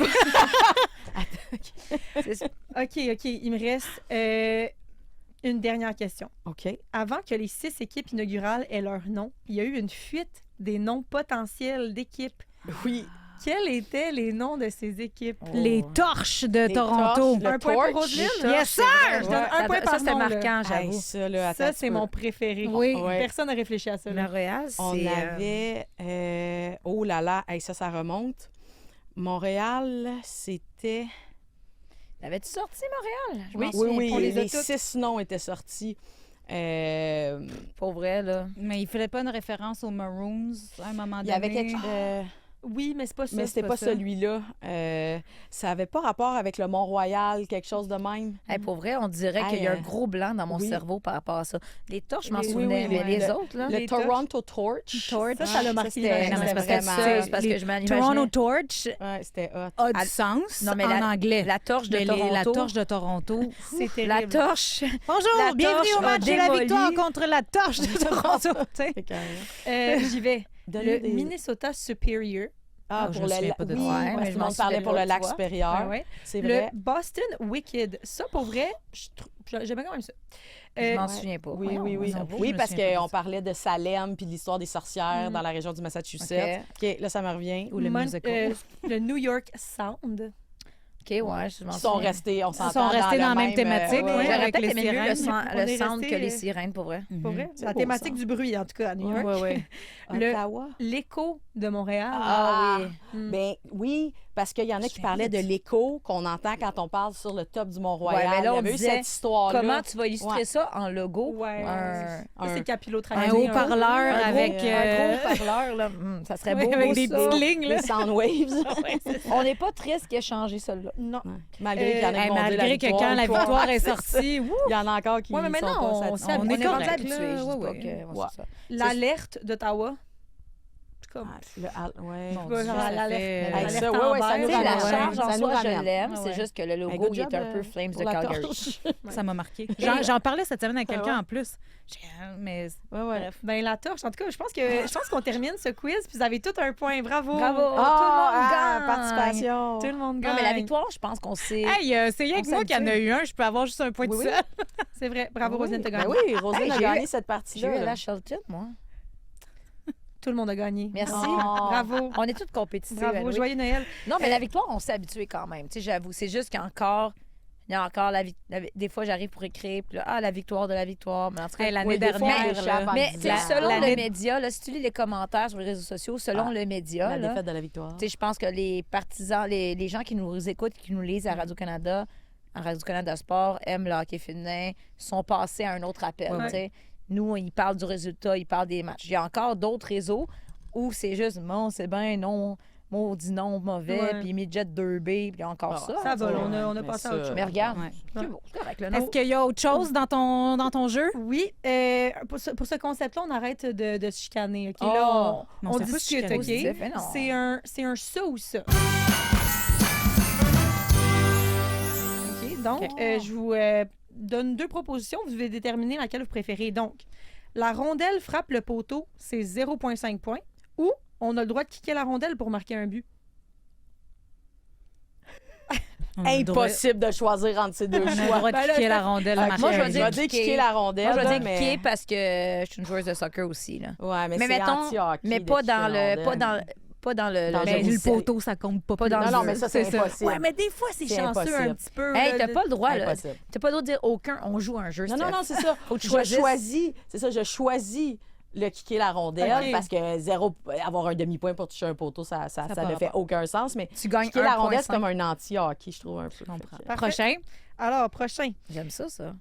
C'est- OK. Il me reste une dernière question. OK. Avant que les 6 équipes inaugurales aient leur nom, il y a eu une fuite des noms potentiels d'équipes. Oui. Quels étaient les noms de ces équipes? Les torches de Les Toronto. torches, le Un point pour torch. Roselyne. Yes, sir! Je donne un point Ça, par c'était nom, là. marquant, Hey, j'avoue. ça, là, attends Ça, un c'est peu. mon préféré. Oui. Ouais. Personne n'a réfléchi à ça. là. Montréal, On c'est... avait... oh là là, hey, ça remonte. Montréal, c'était... L'avais-tu sorti, Montréal? Je Oui. m'en Oui, souviens oui, pas. les les a toutes. 6 noms étaient sortis. Pour vrai, là. Mais il fallait pas une référence aux Maroons à un moment Il donné. y avait quelque Oui, mais c'est pas ça. mais c'était pas ça. celui-là. Ça avait pas rapport avec le Mont-Royal, quelque chose de même. Hey, pour vrai, on dirait qu'il y a un gros blanc dans mon oui. cerveau par rapport à ça. Les torches, je m'en Oui, souvenais, oui, mais oui. les autres, là... Le Les torches. Toronto Torch. Ça l'a marqué c'était l'imaginaire. Non, mais c'est parce que vraiment... C'est parce que je m'imaginais... Toronto Torch Ouais, c'était hot. a Ah, du sens non, mais en la- anglais. La torche de Mais Toronto. la torche de Toronto. C'est La terrible. torche. Bonjour, La bienvenue torche au match a de la démoli. victoire contre la torche de Toronto. Tu sais. C'est carré. J'y vais. Donner Le des- Minnesota Superior. Ah, Ah, je pour me le souviens pas de oui, ça. Ouais, parce mais que je tout le m'en monde parlait souviens pour pas, le tu lac vois. supérieur. Ouais. C'est Le vrai. Boston Wicked. Ça, pour vrai, j'aimais quand même ça. Je m'en ouais. souviens pas. Oui, Voyons, oui, oui. ça vaut, Oui, je me parce souviens pas de qu'on ça. parlait de Salem puis de l'histoire des sorcières dans la région du Massachusetts. OK, là, ça me revient. Ou le musical. Le New York Sound. OK, ouais, je m'en Ils sont souviens. restés, on s'entend, sont restés dans la même même, thématique, ouais. ouais, J'aurais avec peut-être les aimé mieux le, sirènes. On le est sound resté- que les sirènes, pour vrai. Pour vrai? C'est La beau, thématique ça. du bruit, en tout cas, à New York. Oui, oui. Le- Ottawa. L'écho de Montréal. Ah oui. Mm. Ben oui, parce qu'il y en a qui parlaient de l'écho qu'on entend quand on parle sur le top du Mont-Royal. Ouais, mais là, Il y on avait eu disait, cette histoire-là. Comment tu vas illustrer Ouais. ça en logo? Ouais. Un, Ça, c'est un- capillotracté. Un haut-parleur Un avec... gros- un gros parleur, là. Ça serait beau, avec beau, des ça. petites lignes, là. Les sound waves. On n'est pas triste qu'il ait changé celle-là. Non. Malgré qu'il y en a qui Hey, vont dire malgré que quand la quoi. victoire est C'est ça. sortie, wouh, Il y en a encore qui Ouais, mais sont maintenant, pas on satisfaits. on est rendu correct, habitués, là. je dis Ouais, pas ouais. que... ouais, Ouais. c'est ça. L'alerte d'Ottawa. C'est comme... Ouais. Mon Ouais, Dieu, genre ça l'alerte- fait- Hey, l'alerte ça, ouais, ouais, ça Amber. nous Tu sais, la ramène. charge en Ça nous soi, je ramène. l'aime. Ah C'est ouais. juste que le Hey, logo, good il est job, un peu Flames de pour la Calgary. torche. Ça m'a marqué. J'en parlais cette semaine à quelqu'un ouais. en plus. Mais Ouais, ouais. bref. Ben, la torche. En tout cas, je pense qu'on termine ce quiz, puis vous avez tout un point. Bravo. Bravo. Ah, gagne. participation. Tout le monde Non, gagne. mais la victoire, je pense qu'on sait... Hey, c'est rien On que moi qui en s'habitue. a eu un. Je peux avoir juste un point de Oui, seul. C'est vrai. Bravo, Oui. Roselyne, t'as Ben gagné. oui, Roselyne Hey, a j'ai gagné eu- cette J'ai partie-là. eu là. la Shelton, moi. Tout le monde a gagné. Merci. Oh. Bravo. On est toutes compétitives. Bravo. anyway. Joyeux Noël. Non, mais la victoire, on s'est habitué quand même. Tu sais, j'avoue. C'est juste qu'encore, il y a encore des fois, j'arrive pour écrire, puis là, la victoire de la victoire. Mais en tout cas, Hey, l'année Oui, des fois, on dernière, échappe là. en mais tu sais, disant- selon l'année- le média, là, si tu lis les commentaires sur les réseaux sociaux, selon Ah, le média, La là, défaite de la victoire. tu sais, je pense que les partisans, les gens qui nous écoutent, qui nous lisent à Radio-Canada, à Radio-Canada Sport, aiment le hockey féminin, sont passés à un autre appel. Ouais, tu sais. Nous, ils parlent du résultat, ils parlent des matchs. Il y a encore d'autres réseaux où c'est juste, bon, c'est bien, non, maudit non, mauvais, Ouais. puis midget 2B, puis il y a encore Ah, ça. Ça va, Ouais, là, on a mais passé à ça- autre chose. Mais regarde, Ouais. c'est beau, c'est correct. Le Est-ce nom. qu'il y a autre chose dans ton jeu? Oui, pour ce concept-là, on arrête de se chicaner. OK? Oh. Là, Mais on on s'est pas discute, chicané. OK? Positif, mais non. C'est un ça ou ça. OK, donc, OK. je vous donne 2 propositions. Vous devez déterminer laquelle vous préférez. Donc, la rondelle frappe le poteau, c'est 0,5 points. Ou on a le droit de kicker la rondelle pour marquer un but. On a le droit- Impossible de choisir entre ces deux On a le choix. droit de Ben là, kicker la rondelle. Ok, marquer moi, je un vais but. dire kicker kicker. la rondelle. Moi, je vais là, dire mais... kicker parce que je suis une joueuse de soccer aussi. Là. Ouais, mais Mais c'est mettons, anti-hockey mais de pas kicker dans la le. Pas rondelle. dans, Pas dans le Dans Mais je le sais. poteau, ça compte pas. Pas plus. dans Non, le non, jeu. mais ça, c'est C'est ça. impossible. Ouais, mais des fois, c'est C'est chanceux impossible. un petit peu. Hey, là, t'as de- pas le droit, là. Impossible. T'as pas le droit de dire aucun, on joue un jeu. Non, Steph. non, non, c'est ça. Faut que tu Je choisisses. choisis, c'est ça, je choisis le kicker la rondelle Ok. parce que avoir un demi-point pour toucher un poteau, ça part ne fait pas. aucun sens. Mais Tu gagnes kicker la rondelle, c'est 1,5. comme un anti-hockey, je trouve un peu. Je comprends. Fait que- Parfait. Prochain. Alors, prochain. J'aime ça, ça.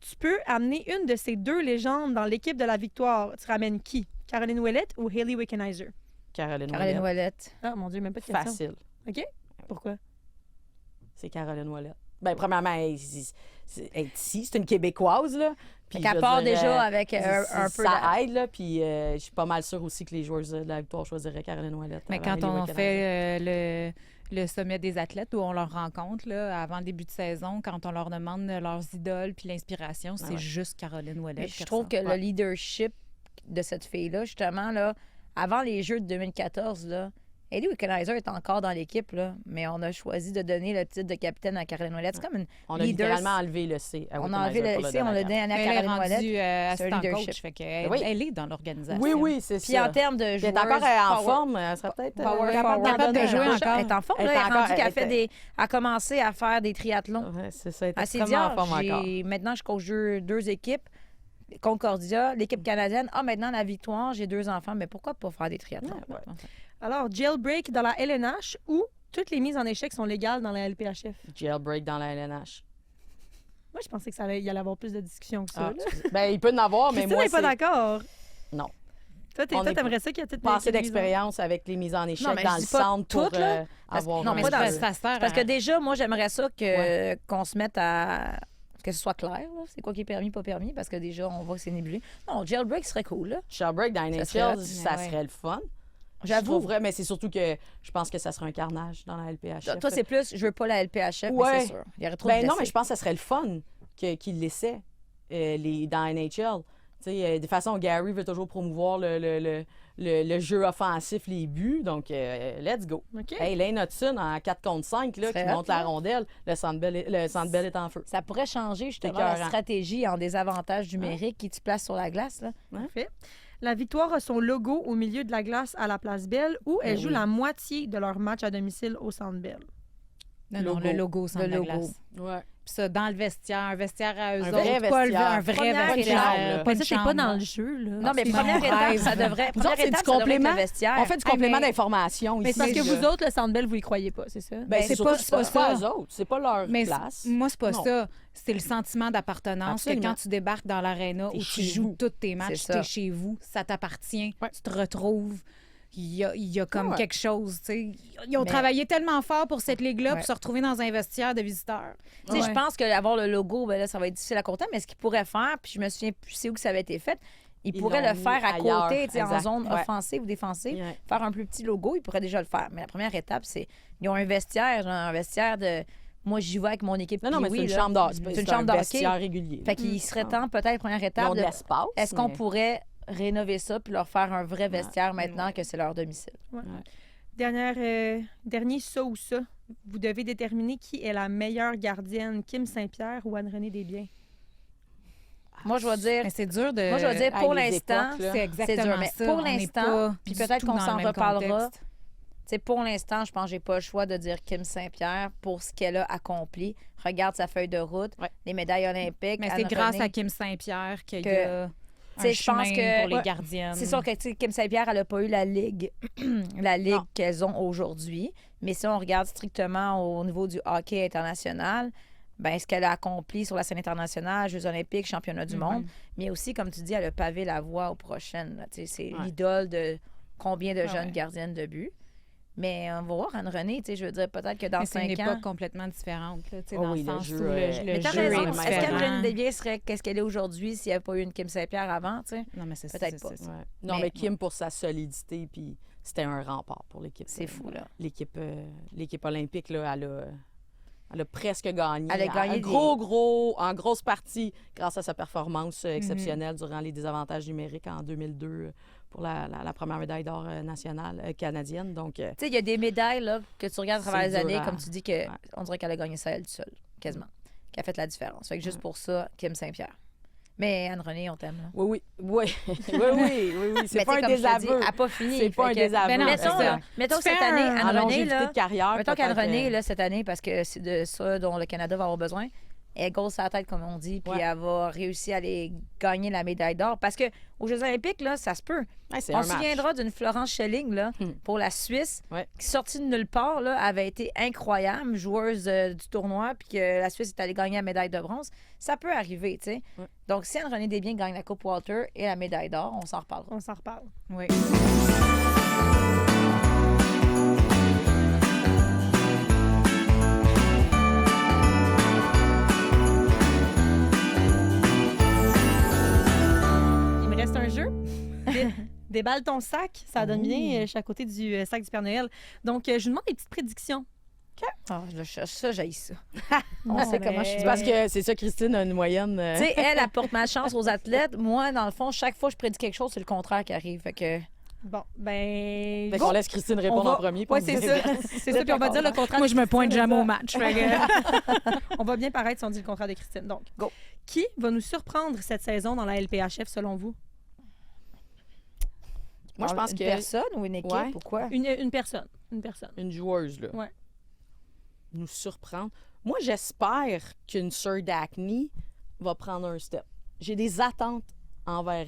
Tu peux amener une de ces deux légendes dans l'équipe de la victoire. Tu ramènes qui? Caroline Ouellette ou Hayley Wickenheiser? Caroline Caroline Ouellette. Ouellette. Ah, mon Dieu, même pas de question. Facile. Pourquoi? C'est Caroline Ouellette. Ben, premièrement, elle est ici, c'est une Québécoise, là. Puis, Qu'elle je veux part dire, déjà avec un peu ça aide, là. Puis, je suis pas mal sûre aussi que les joueurs de la victoire choisiraient Caroline Ouellette. Mais avant quand Hayley on Wickenheiser. fait le sommet des athlètes où on leur rencontre là, avant le début de saison, quand on leur demande leurs idoles puis l'inspiration, c'est ouais. juste Caroline Ouellet. Mais je trouve que le leadership de cette fille-là, justement, là, avant les Jeux de 2014, là, Hayley Wickenheiser est encore dans l'équipe, là, mais on a choisi de donner le titre de capitaine à Caroline Ouellette. C'est comme une On a leader- littéralement enlevé le C. à On a enlevé Wickenheiser le pour C, on l'a donner à donné à elle est Caroline Ouellette. rendue C'est un assistant leadership. coach, fait qu'elle Oui. elle est dans l'organisation. Oui, oui, c'est Puis ça. en termes de Puis elle joueurs... est encore en forme, elle serait peut-être Power capable forward. capable de jouer Elle encore. est en forme, Elle là. est Elle est encore- rendue qu'elle elle fait était- a commencé à faire des triathlons. Ouais, c'est ça, elle est Elle s'est dit, extrêmement en forme encore. maintenant, je coach deux équipes. Concordia, l'équipe canadienne. Ah, maintenant, la victoire, j'ai 2 enfants. Mais pourquoi pas faire des triathlons? Ouais, ouais. Alors, jailbreak dans la LNH ou toutes les mises en échec sont légales dans la LPHF? Jailbreak dans la LNH. Moi, je pensais que ça allait y allait avoir plus de discussions que ça. Ah, là. excusez. Ben, il peut en avoir, mais Christine moi, n'est pas d'accord. Non. Toi, On est t'aimerais ça qu'il y ait toutes Pas assez les mises en- d'expérience avec les mises en échec Non, mais dans je le dis pas centre pour toutes, là. avoir non, mais un pas dans peu- le- ça sert Parce que à- déjà, moi, j'aimerais ça qu'on se mette à... Que ce soit clair, là. C'est quoi qui est permis, pas permis, parce que déjà, on voit que c'est nébuleux. Non, jailbreak serait cool, là. Jailbreak dans Ça NHL, serait hot. ça Ouais. serait le fun. J'avoue. Vrai, mais c'est surtout que je pense que ça serait un carnage dans la LPHF. Toi, c'est plus, je veux pas la LPHF, mais Ouais. c'est sûr. Il y aurait trop de Ben non, blessés. mais je pense que ça serait le fun qu'ils laissaient dans NHL. Tu sais, de toute façon, Gary veut toujours promouvoir le jeu offensif, les buts. Donc, let's go. OK. Hey, Lane Hudson en 4 contre 5 là, qui Serait hot, monte la là. rondelle, le Centre Bell est en feu. Ça pourrait changer, justement, C'est la écœurant. stratégie en désavantage numérique qui te place sur la glace, là. Parfait. La victoire a son logo au milieu de la glace à la place Belle où elle Ben joue oui. la moitié de leur match à domicile au Centre Bell. Non, le logo sans Le la logo. glace. Ouais. Puis ça, dans le vestiaire, un vestiaire à eux Un autres. vrai pas vestiaire. un vrai Première vestiaire. étape, là. Pas Mais de ça, c'est pas chambre. dans le jeu, là. Non, mais c'est première mon étape, rêve. ça devrait. Nous Première autres, c'est étape, du ça devrait être complément. le vestiaire. On fait du Hey, complément mais- d'information Mais ici. c'est parce que là. vous autres, le Centre Bell, vous y croyez pas, c'est ça? Ben, c'est surtout pas- que c'est pas c'est pas ça. eux autres. C'est pas leur Mais place. moi, c'est pas Non. ça. C'est le sentiment d'appartenance que Absolument. quand tu débarques dans l'aréna T'es où tu chez joues vous. tous tes matchs, C'est ça. t'es chez vous, ça t'appartient, Ouais. tu te retrouves. Il y a comme Ouais. quelque chose, tu sais. Ils ont Mais- travaillé tellement fort pour cette ligue-là Ouais. pour se retrouver dans un vestiaire de visiteurs. Tu sais, Ouais. je pense qu'avoir le logo, ben là, ça va être difficile à compter, mais ce qu'ils pourraient faire, puis je me souviens plus c'est où que ça avait été fait, ils Ils pourraient l'ont le faire mis à ailleurs, côté, tu sais, en exact. zone Ouais. offensive ou défensive. Ouais. Faire un plus petit logo, ils pourraient déjà le faire. Mais la première étape, c'est ils ont un vestiaire, genre un vestiaire de. Moi, j'y vais avec mon équipe. Non, non, mais Pee-wee, c'est une là. chambre d'hockey. C'est une chambre d'hockey. vestiaire régulier. Fait qu'il serait temps, peut-être, première Ils étape, ont de l'espace. est-ce qu'on mais- pourrait rénover ça puis leur faire un vrai vestiaire maintenant que c'est leur domicile? Dernier ça ou ça. Vous devez déterminer qui est la meilleure gardienne, Kim Saint-Pierre ou Anne-Renée Desbiens. Moi, je vais dire. Mais c'est dur de. Moi, je vais dire, pour les l'instant, époques, là. c'est exactement dur, mais ça. pour On n'est l'instant, pas puis du peut-être tout qu'on dans le s'en même reparlera. contexte. T'sais, pour l'instant, je pense que j'ai pas le choix de dire Kim Saint-Pierre pour ce qu'elle a accompli. Regarde sa feuille de route, Ouais. les médailles olympiques. Mais c'est Anne grâce Renée. à Kim Saint-Pierre qu'il y Que- a un T'sais, je pense chemin que- pour les ouais. gardiennes. C'est sûr que tu sais, Kim Saint-Pierre, elle n'a pas eu la ligue, Non. qu'elles ont aujourd'hui. Mais si on regarde strictement au niveau du hockey international, ben ce qu'elle a accompli sur la scène internationale, Jeux olympiques, championnat du monde, mais aussi, comme tu dis, elle a pavé la voie aux prochaines. là. Tu sais, c'est Ouais. l'idole de combien de Ah jeunes ouais. gardiennes de but. Mais on va voir Anne-Renée, tu sais, je veux dire, peut-être que dans Mais c'est une 5 ans... époque complètement différente, là, tu sais, Oh dans oui, le le sens jeu, où le Mais t'as jeu raison. est Est-ce différent. qu'Anne-Renée Desbiens serait qu'est-ce qu'elle est aujourd'hui s'il n'y avait pas eu une Kim Saint-Pierre avant, tu sais? Non, mais c'est Peut-être c'est pas. ça. Ouais. Non, Mais- mais Kim, pour sa solidité, puis c'était un rempart pour l'équipe. C'est fou, là. L'équipe olympique, là, elle a presque gagné. Elle a gagné en grosse partie grâce à sa performance Mhm. exceptionnelle durant les désavantages numériques en 2002 pour la première médaille d'or nationale canadienne. Donc, Tu sais, il y a des médailles là, que tu regardes à travers les C'est dur années, à- comme tu dis, que on dirait qu'elle a gagné ça elle seule, quasiment. Qui a fait la différence. Fait que juste pour ça, Kim Saint-Pierre. Mais Anne-Renée, on t'aime. Là. Oui. C'est Mais pas tu sais, un comme je te dis, désaveu. elle n'a pas fini. C'est pas un Fait que- désaveu. Ben non, Mettons, c'est ça. là, mettons Tu cette fais année, un- En Anne-Renée, longévité là, de carrière, mettons peut-être qu'Anne-Renée, que- là, cette année, parce que c'est de ça dont le Canada va avoir besoin, elle gosse sa tête, comme on dit, puis Ouais. elle va réussir à aller gagner la médaille d'or. Parce qu'aux Jeux olympiques, là, ça se peut. Ouais, c'est On un se match. souviendra d'une Florence Schelling là, Hmm. pour la Suisse, Ouais. qui sortie de nulle part, là, avait été incroyable, joueuse du tournoi, puis que la Suisse est allée gagner la médaille de bronze. Ça peut arriver, tu sais. Ouais. Donc, si Anne-Renée Desbiens gagne la Coupe Walter et la médaille d'or, on s'en reparlera. On s'en reparle. Oui. Il me reste un jeu. Déballe ton sac. Ça donne bien. Je suis à côté du sac du Père Noël. Donc, je vous demande des petites prédictions. Ah, ça, j'haïs ça. On sait comment je suis Parce que c'est ça, Christine a une moyenne. Tu sais, elle apporte malchance aux athlètes. Moi, dans le fond, chaque fois que je prédis quelque chose, c'est le contraire qui arrive. Fait que... Bon, ben. Fait qu'on laisse Christine répondre On va- en premier. puis Ouais, on c'est dit- ça. C'est ça. Puis on va dire le contraire. Moi, de je me pointe Christine, jamais au ça. match. Fait que- On va bien paraître si on dit le contraire de Christine. Donc, Go. Qui va nous surprendre cette saison dans la LPHF selon vous? Moi, je pense une que personne ou une équipe Ouais. ou quoi? Une personne. Une personne. une joueuse, là, Ouais. nous surprendre. Moi, j'espère qu'une Sir Daphne va prendre un step. J'ai des attentes envers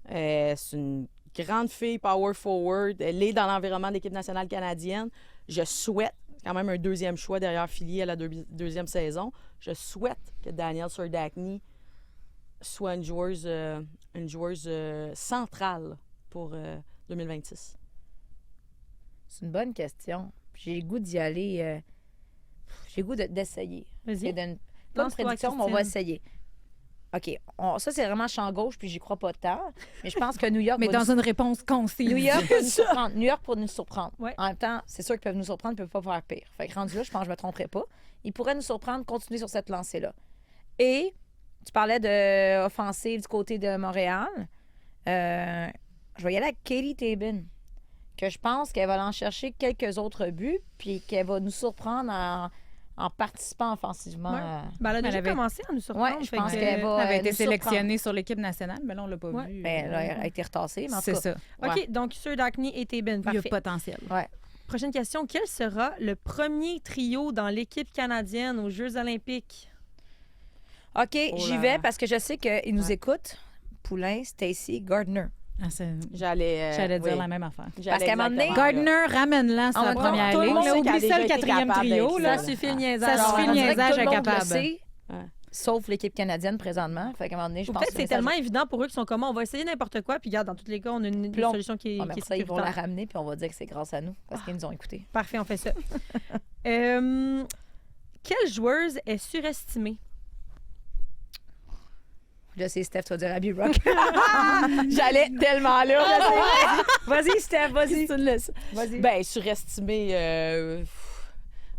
elle. C'est une grande fille, power forward. Elle est dans l'environnement de l'équipe nationale canadienne. Je souhaite, quand même un deuxième choix derrière Philly à la deuxième saison, je souhaite que Danielle Sir Daphne soit une joueuse centrale pour 2026. C'est une bonne question. J'ai le goût d'y aller. J'ai le goût d'essayer. Vas-y. C'est d'une... Pas une Lance-toi, prédiction, mais on va Christine. essayer. OK. Ça, c'est vraiment champ gauche, puis j'y crois pas tant. Mais je pense que New York Mais va dans une réponse concise. New York peut nous surprendre. New York pour nous surprendre. Ouais. En même temps, c'est sûr qu'ils peuvent nous surprendre, ils peuvent pas faire pire. Fait que rendu là, je pense que je me tromperai pas. Ils pourraient nous surprendre, continuer sur cette lancée-là. Et tu parlais de offensive du côté de Montréal. Je vais y aller avec Katie Tabin, que je pense qu'elle va aller en chercher quelques autres buts, puis qu'elle va nous surprendre en participant offensivement. Ouais. Ben, elle a déjà avait- commencé à nous surprendre. Ouais, je fait pense que- qu'elle va Elle avait été nous surprendre. sélectionnée sur l'équipe nationale, mais là, on l'a pas Ouais. vu. Ben, là, elle a été retassée, mais en tout C'est cas. ça. OK, Ouais. donc Sir Daphne et Tabin. Il y a Parfait. potentiel. Prochaine question. Quel sera le premier trio dans l'équipe canadienne aux Jeux olympiques? OK, Oh j'y là. vais parce que je sais qu'ils nous Ouais. écoutent. Poulain, Stacy, Gardner. Ah, J'allais J'allais dire oui. la même affaire. J'allais Parce qu'à un moment donné, exactement là. Gardner, ramène-la sur En la même temps, première tout le ligne. monde Là, sait oublie qu'elle a ça, le déjà été quatrième capable trio. d'être Là. là. Ça suffit le niaisage. Ça suffit le on dirait que niaisage tout le est monde le capable. sait, Ouais. sauf l'équipe canadienne présentement. Fait qu'à un moment donné, je Ou pense peut-être que c'est tellement évident pour eux qu'ils sont comme on va essayer n'importe quoi, puis regarde, dans tous les cas, on a une Puis on- solution qui est, mais qui est après ça, ils vont la sécuritaire. ramener, puis on va dire que c'est grâce à nous, parce qu'ils nous ont écoutés. Parfait, on fait ça. Quelle joueuse est surestimée? Là, c'est Steph, tu vas dire Abby Rock. J'allais tellement là. Vas-y, Steph, vas-y. Christine laisse. Vas-y. Ben, surestimé,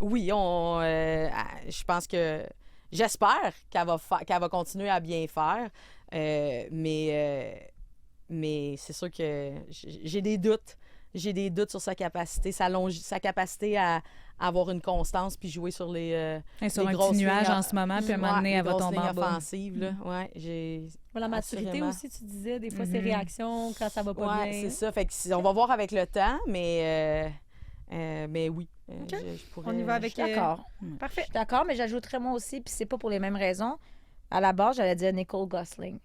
oui, je pense que j'espère qu'elle va continuer à bien faire, mais c'est sûr que j'ai des doutes. J'ai des doutes sur sa capacité, sa capacité à avoir une constance puis jouer sur les Elle est sur les un grosses petit nuage lignes en ce moment, puis à un moment ouais, donné, les elle va grosses tomber lignes en bas. offensives, là. Ouais, j'ai La maturité Assurément. aussi, tu disais, des fois, ses Mhm. réactions quand ça va pas ouais, bien. c'est ça. Fait que on va voir avec le temps, mais oui. OK. Je pourrais, On y va avec... Je suis d'accord. Je Parfait. suis d'accord, mais j'ajouterais moi aussi, puis c'est pas pour les mêmes raisons. À la base, j'allais dire Nicole Gosling.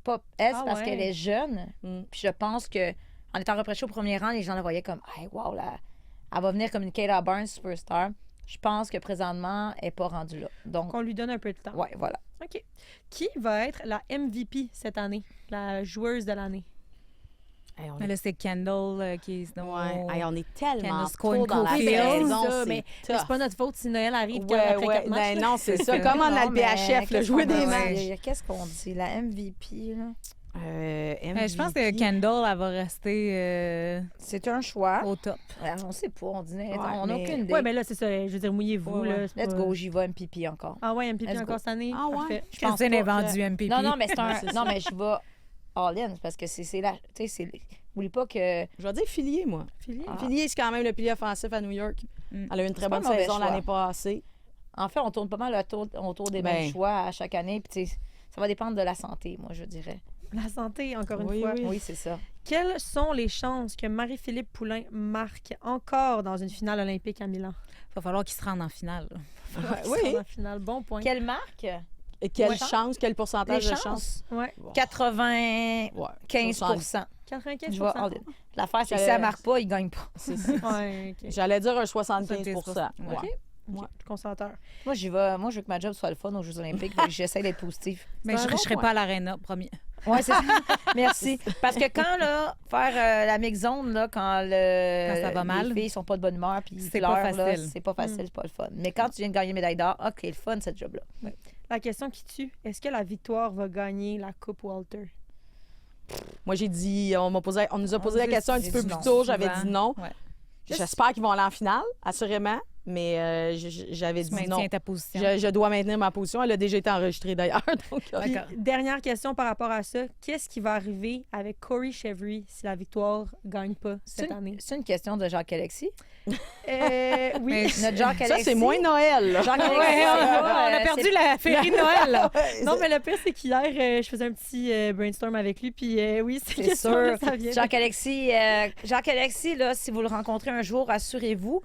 Pas elle, Ah parce ouais. qu'elle est jeune, Mm. puis je pense que en étant repêchée au premier rang, les gens la voyaient comme hey, wow, là, elle va venir comme une Kayla Barnes superstar. Je pense que présentement, elle n'est pas rendue là. Donc, Qu'on lui donne un peu de temps. ouais, voilà. OK. Qui va être la MVP cette année? La joueuse de l'année? Hey, on Mais est... là, c'est Kendall qui est... Ouais. Hey, on est tellement Candace trop dans la Cohen-Caulfield. saison, ça, c'est mais tough. c'est pas notre faute si Noël arrive Ouais, après ouais, 4 matchs. ben là. non, c'est ça. C'est Comme en Non, mais LPHF, là, qu'est-ce jouer qu'on des dit? matchs. Qu'est-ce qu'on dit? La MVP, là? Je pense que Kendall, elle va rester C'est un choix. au top. On sait pas, on dit, on n'a mais- aucune idée. Ouais, mais là, c'est ça. Je veux dire, mouillez-vous. Ouais, là, ouais. c'est Let's pas- go, j'y vais MVP encore. Ah ouais, MVP Let's go. encore cette année? Ah ouais? Parfait. Je pense Christine est pas. vendue MVP. Non, mais c'est un. C'est ça. Non, mais je vais all-in parce que c'est la. Tu sais, c'est. Oublie pas que. Je vais dire Filier, moi. Philippe? Ah. Filier, c'est quand même le pilier offensif à New York. Mm. Elle a eu une C'est très pas bonne un mauvais saison choix. l'année passée. En fait, on tourne pas mal autour des Ben. mêmes choix à chaque année. Puis, tu sais, Ça va dépendre de la santé, moi, je dirais. La santé, encore une Oui, fois. oui. Oui, c'est ça. Quelles sont les chances que Marie-Philippe Poulain marque encore dans une finale olympique à Milan? Il va falloir qu'il se rende en finale. là. Oui. En finale, bon point. Quelle marque? Et quelle Ouais. chance, quel pourcentage Les de chance? chances? Ouais. 95 Ouais. 75 Je vais 95%. all in. L'affaire, c'est que si elle marque pas, il gagne pas. C'est ça. Ouais, OK. J'allais dire un 75 75%. Ouais. OK. OK. Concentreur. Moi, j'y vais. Moi, je veux que ma job soit le fun aux Jeux Olympiques. Fait que j'essaie d'être positive. Mais je un ne bon serai point. pas à l'aréna, promis. Oui, c'est ça. Merci. Parce que quand, là, faire la mix zone, là, quand ça va mal, les filles sont pas de bonne humeur puis ils c'est pas pleurent, là, facile. c'est pas facile, c'est pas le fun. Mais quand tu viens de gagner médaille d'or, OK, le fun, cette job-là. La question qui tue, est-ce que la victoire va gagner la Coupe Walter? Moi, j'ai dit, on nous a posé la question un j'ai petit peu dit plus non. tôt. J'avais Souvent. dit non. Ouais. J'espère qu'ils vont aller en finale, assurément. Mais j'avais Tu dit non. maintiens ta position. Je dois maintenir ma position. Elle a déjà été enregistrée d'ailleurs. Donc, Puis, dernière question par rapport à ça. Qu'est-ce qui va arriver avec Corey Chevry si la victoire ne gagne pas cette année? C'est une question de Jacques-Alexis. Oui. Notre Jacques-Alexis. ça, c'est moins Noël. là. Jacques-Alexis. Ouais, on a perdu la féerie de Noël. là. Non, mais le pire, c'est qu'hier, je faisais un petit brainstorm avec lui. Puis oui, c'est C'est sûr. ça vient. Jacques-Alexis, là, si vous le rencontrez un jour, assurez-vous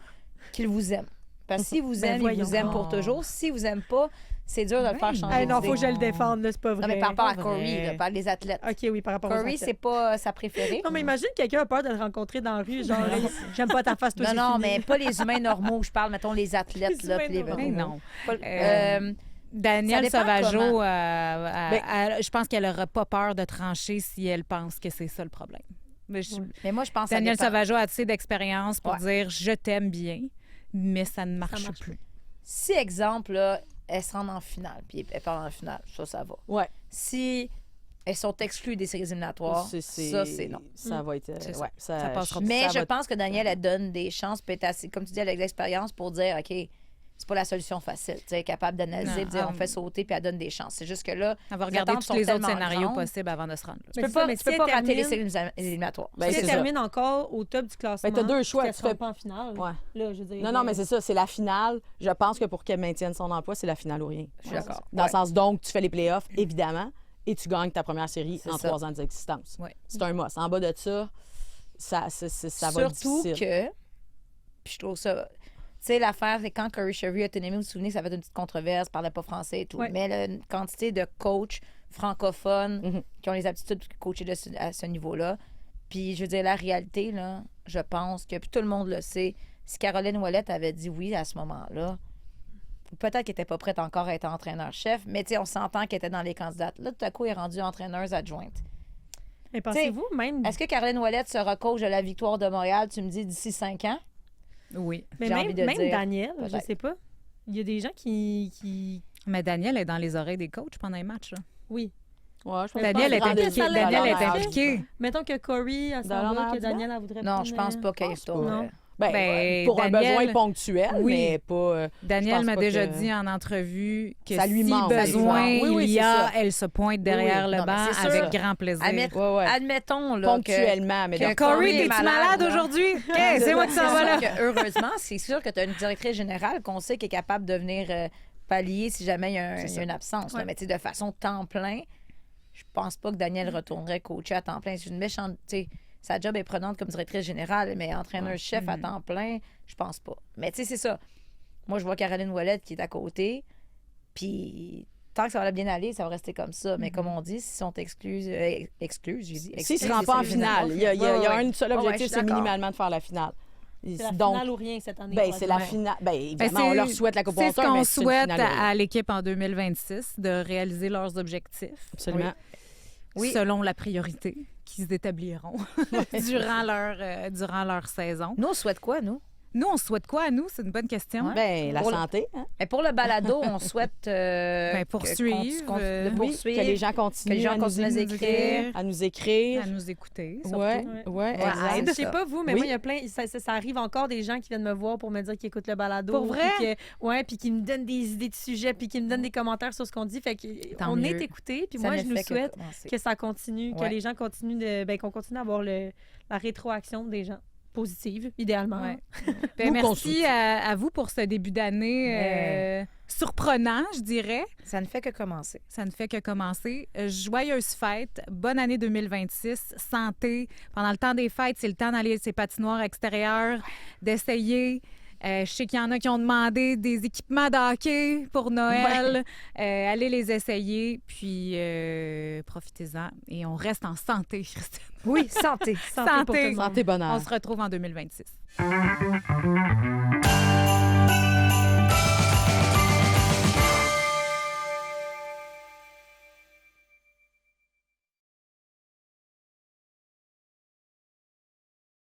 qu'il vous aime. Parce que s'il vous Ben aime, il voyons. vous aime pour toujours. S'il vous aime pas, c'est dur de le faire changer. Hey, non, d'idée. faut que je le défende, là, c'est pas vrai. Non, mais par rapport à Pas Corey, vrai. là, par les athlètes. OK, oui, par rapport aux Corey, athlètes. c'est pas sa préférée. Non, mais imagine quelqu'un a peur de le rencontrer dans la rue, genre, j'aime pas ta face, toi, Non, c'est non, fini. mais pas les humains normaux. Je parle, mettons, les athlètes. Les là, humains puis les normaux. Mais non. Pas- Euh, Danielle ça dépend Sauvageau, comment. je pense qu'elle n'aura pas peur de trancher si elle pense que c'est ça le problème. Mais Mais moi, je pense que ça Danielle dépend. Sauvageau a assez d'expérience pour Ouais. dire je t'aime bien, mais ça ne marche marche plus. Si, exemple, là, elles se rendent en finale, puis elles partent en finale, ça va. Ouais. Si elles sont exclues des séries éliminatoires, ça, c'est non. Ça va être. C'est ouais, ça. Ça passera pas. Mais ça je va- pense que Danielle, elle donne des chances, peut-être assez, comme tu dis, avec l'expérience, pour dire, OK, c'est pas la solution facile. Tu sais, elle est capable d'analyser, Non, de dire, on fait sauter, puis elle donne des chances. C'est juste que là, Elle va les regarder attentes tous sont les autres tellement scénarios grandes. possibles avant de se rendre là. Tu peux Mais pas, ça, mais tu peux si pas elle rater les termine- séries éliminatoires. Ben, si c'est elle ça. termine encore au top du classement, Ben, t'as deux choix, puis tu qu'elle fais- sera pas en finale, Ouais. là, je veux dire... Non, mais c'est ça, c'est la finale. Je pense que pour qu'elle maintienne son emploi, c'est la finale ou rien. Je suis d'accord. Dans Ouais. le sens, donc, tu fais les playoffs, évidemment, et tu gagnes ta première série C'est en ça. 3 ans d'existence. Ouais. C'est un must. En bas de ça, ça va être Surtout difficile. que, puis je trouve ça... Tu sais, l'affaire, c'est quand Corey Chevry a tenu, vous vous souvenez que ça avait été une petite controverse, parlait pas français et tout. Ouais. Mais la quantité de coachs francophones Mhm. qui ont les aptitudes de coacher à ce niveau-là. Puis, je veux dire, la réalité, là, je pense que, puis tout le monde le sait, si Caroline Ouellette avait dit oui à ce moment-là, peut-être qu'elle n'était pas prête encore à être entraîneur-chef, mais tu sais, on s'entend qu'elle était dans les candidates. Là, tout à coup, elle est rendue entraîneuse adjointe. Mais pensez-vous, même... Est-ce que Caroline Ouellette sera coach de la victoire de Montréal, tu me dis, d'ici 5 ans? Oui. Mais j'ai même, envie de même dire, Daniel, je peut-être. sais pas. Il y a des gens qui... Mais Danielle est dans les oreilles des coachs pendant les matchs. là. Oui. Ouais, je pense Danielle que est c'est impliquée. rendu- Danielle est dans leur- impliquée. Mettons que Corey, elle s'en Dans va, leur que Daniel, elle voudrait Non, prendre, je pense pas qu'elle pense est pas. Non. Ben, Ben, pour un Daniel- besoin ponctuel, Oui. mais pas. Je Danielle pense m'a pas déjà que- dit en entrevue que Ça lui si manque, besoin des fois. Oui, oui, il y c'est a, ça. elle se pointe derrière Oui. le Non, mais banc c'est sûr. avec grand plaisir. Admettons là, Ponctuellement, mais que donc, Corey, Corey est t'es-tu malade, malade là. aujourd'hui? Hey, c'est moi qui s'en va là. Heureusement, c'est sûr que tu as une directrice générale qu'on sait qui est capable de venir pallier si jamais il y a, il y a une absence. là. Ouais. Mais tu sais, de façon temps plein, je pense pas que Daniel retournerait coacher à temps plein. C'est une méchante. Tu sais, sa job est prenante comme directrice générale, mais entraîneur-chef à temps plein, je pense pas. Mais tu sais, c'est ça. Moi, je vois Caroline Ouellette qui est à côté, puis tant que ça va bien aller, ça va rester comme ça. Mais comme on dit, s'ils sont exclus, j'ai dit. s'il ne exclus se rend des pas en séries finale, il y a, il y a- il y a Ouais, un seul ouais, je objectif, suis c'est d'accord. minimalement de faire la finale. C'est la Donc, finale ou rien cette année. ben, on va c'est la dire. finale. Ben, Ben, évidemment, on leur souhaite la Coupe c'est ce Walter, qu'on mais c'est une souhaite finale ou rien. à l'équipe en 2026, de réaliser leurs objectifs Absolument. Oui. selon la priorité qu'ils établiront durant leur saison. Nous, on souhaite quoi, nous? Nous, on souhaite quoi à nous? C'est une bonne question. Ouais. Ben, la Pour le- santé, hein? Mais pour le balado, on souhaite poursuivre, de Oui, poursuivre. que les gens continuent, que les gens à, continuent à nous écrire. écrire, à nous écrire. À nous écouter, surtout. Ouais, Ouais. ouais, Ouais, exact. aide. Je sais pas vous, mais Oui. moi, il y a plein. Ça arrive encore des gens qui viennent me voir pour me dire qu'ils écoutent le balado. Pour vrai? Puis puis qui me donnent des idées de sujets, puis qui me donnent des commentaires sur ce qu'on dit. Fait que Tant on mieux. est écoutés. Puis Ça moi, ne je nous fait souhaite commencer. que ça continue, que Ouais. les gens continuent qu'on continue à avoir la rétroaction des gens. positive, idéalement. Ouais. Ben, Ou merci constructif. à vous pour ce début d'année surprenant, je dirais. Ça ne fait que commencer. Ça ne fait que commencer. Joyeuses fêtes. Bonne année 2026. Santé. Pendant le temps des fêtes, c'est le temps d'aller ces patinoires extérieures, d'essayer. Je sais qu'il y en a qui ont demandé des équipements de hockey pour Noël. Allez les essayer, puis profitez-en. Et on reste en santé, Christine. Oui, santé. Santé pour tout le monde. Santé, bonheur. On se retrouve en 2026.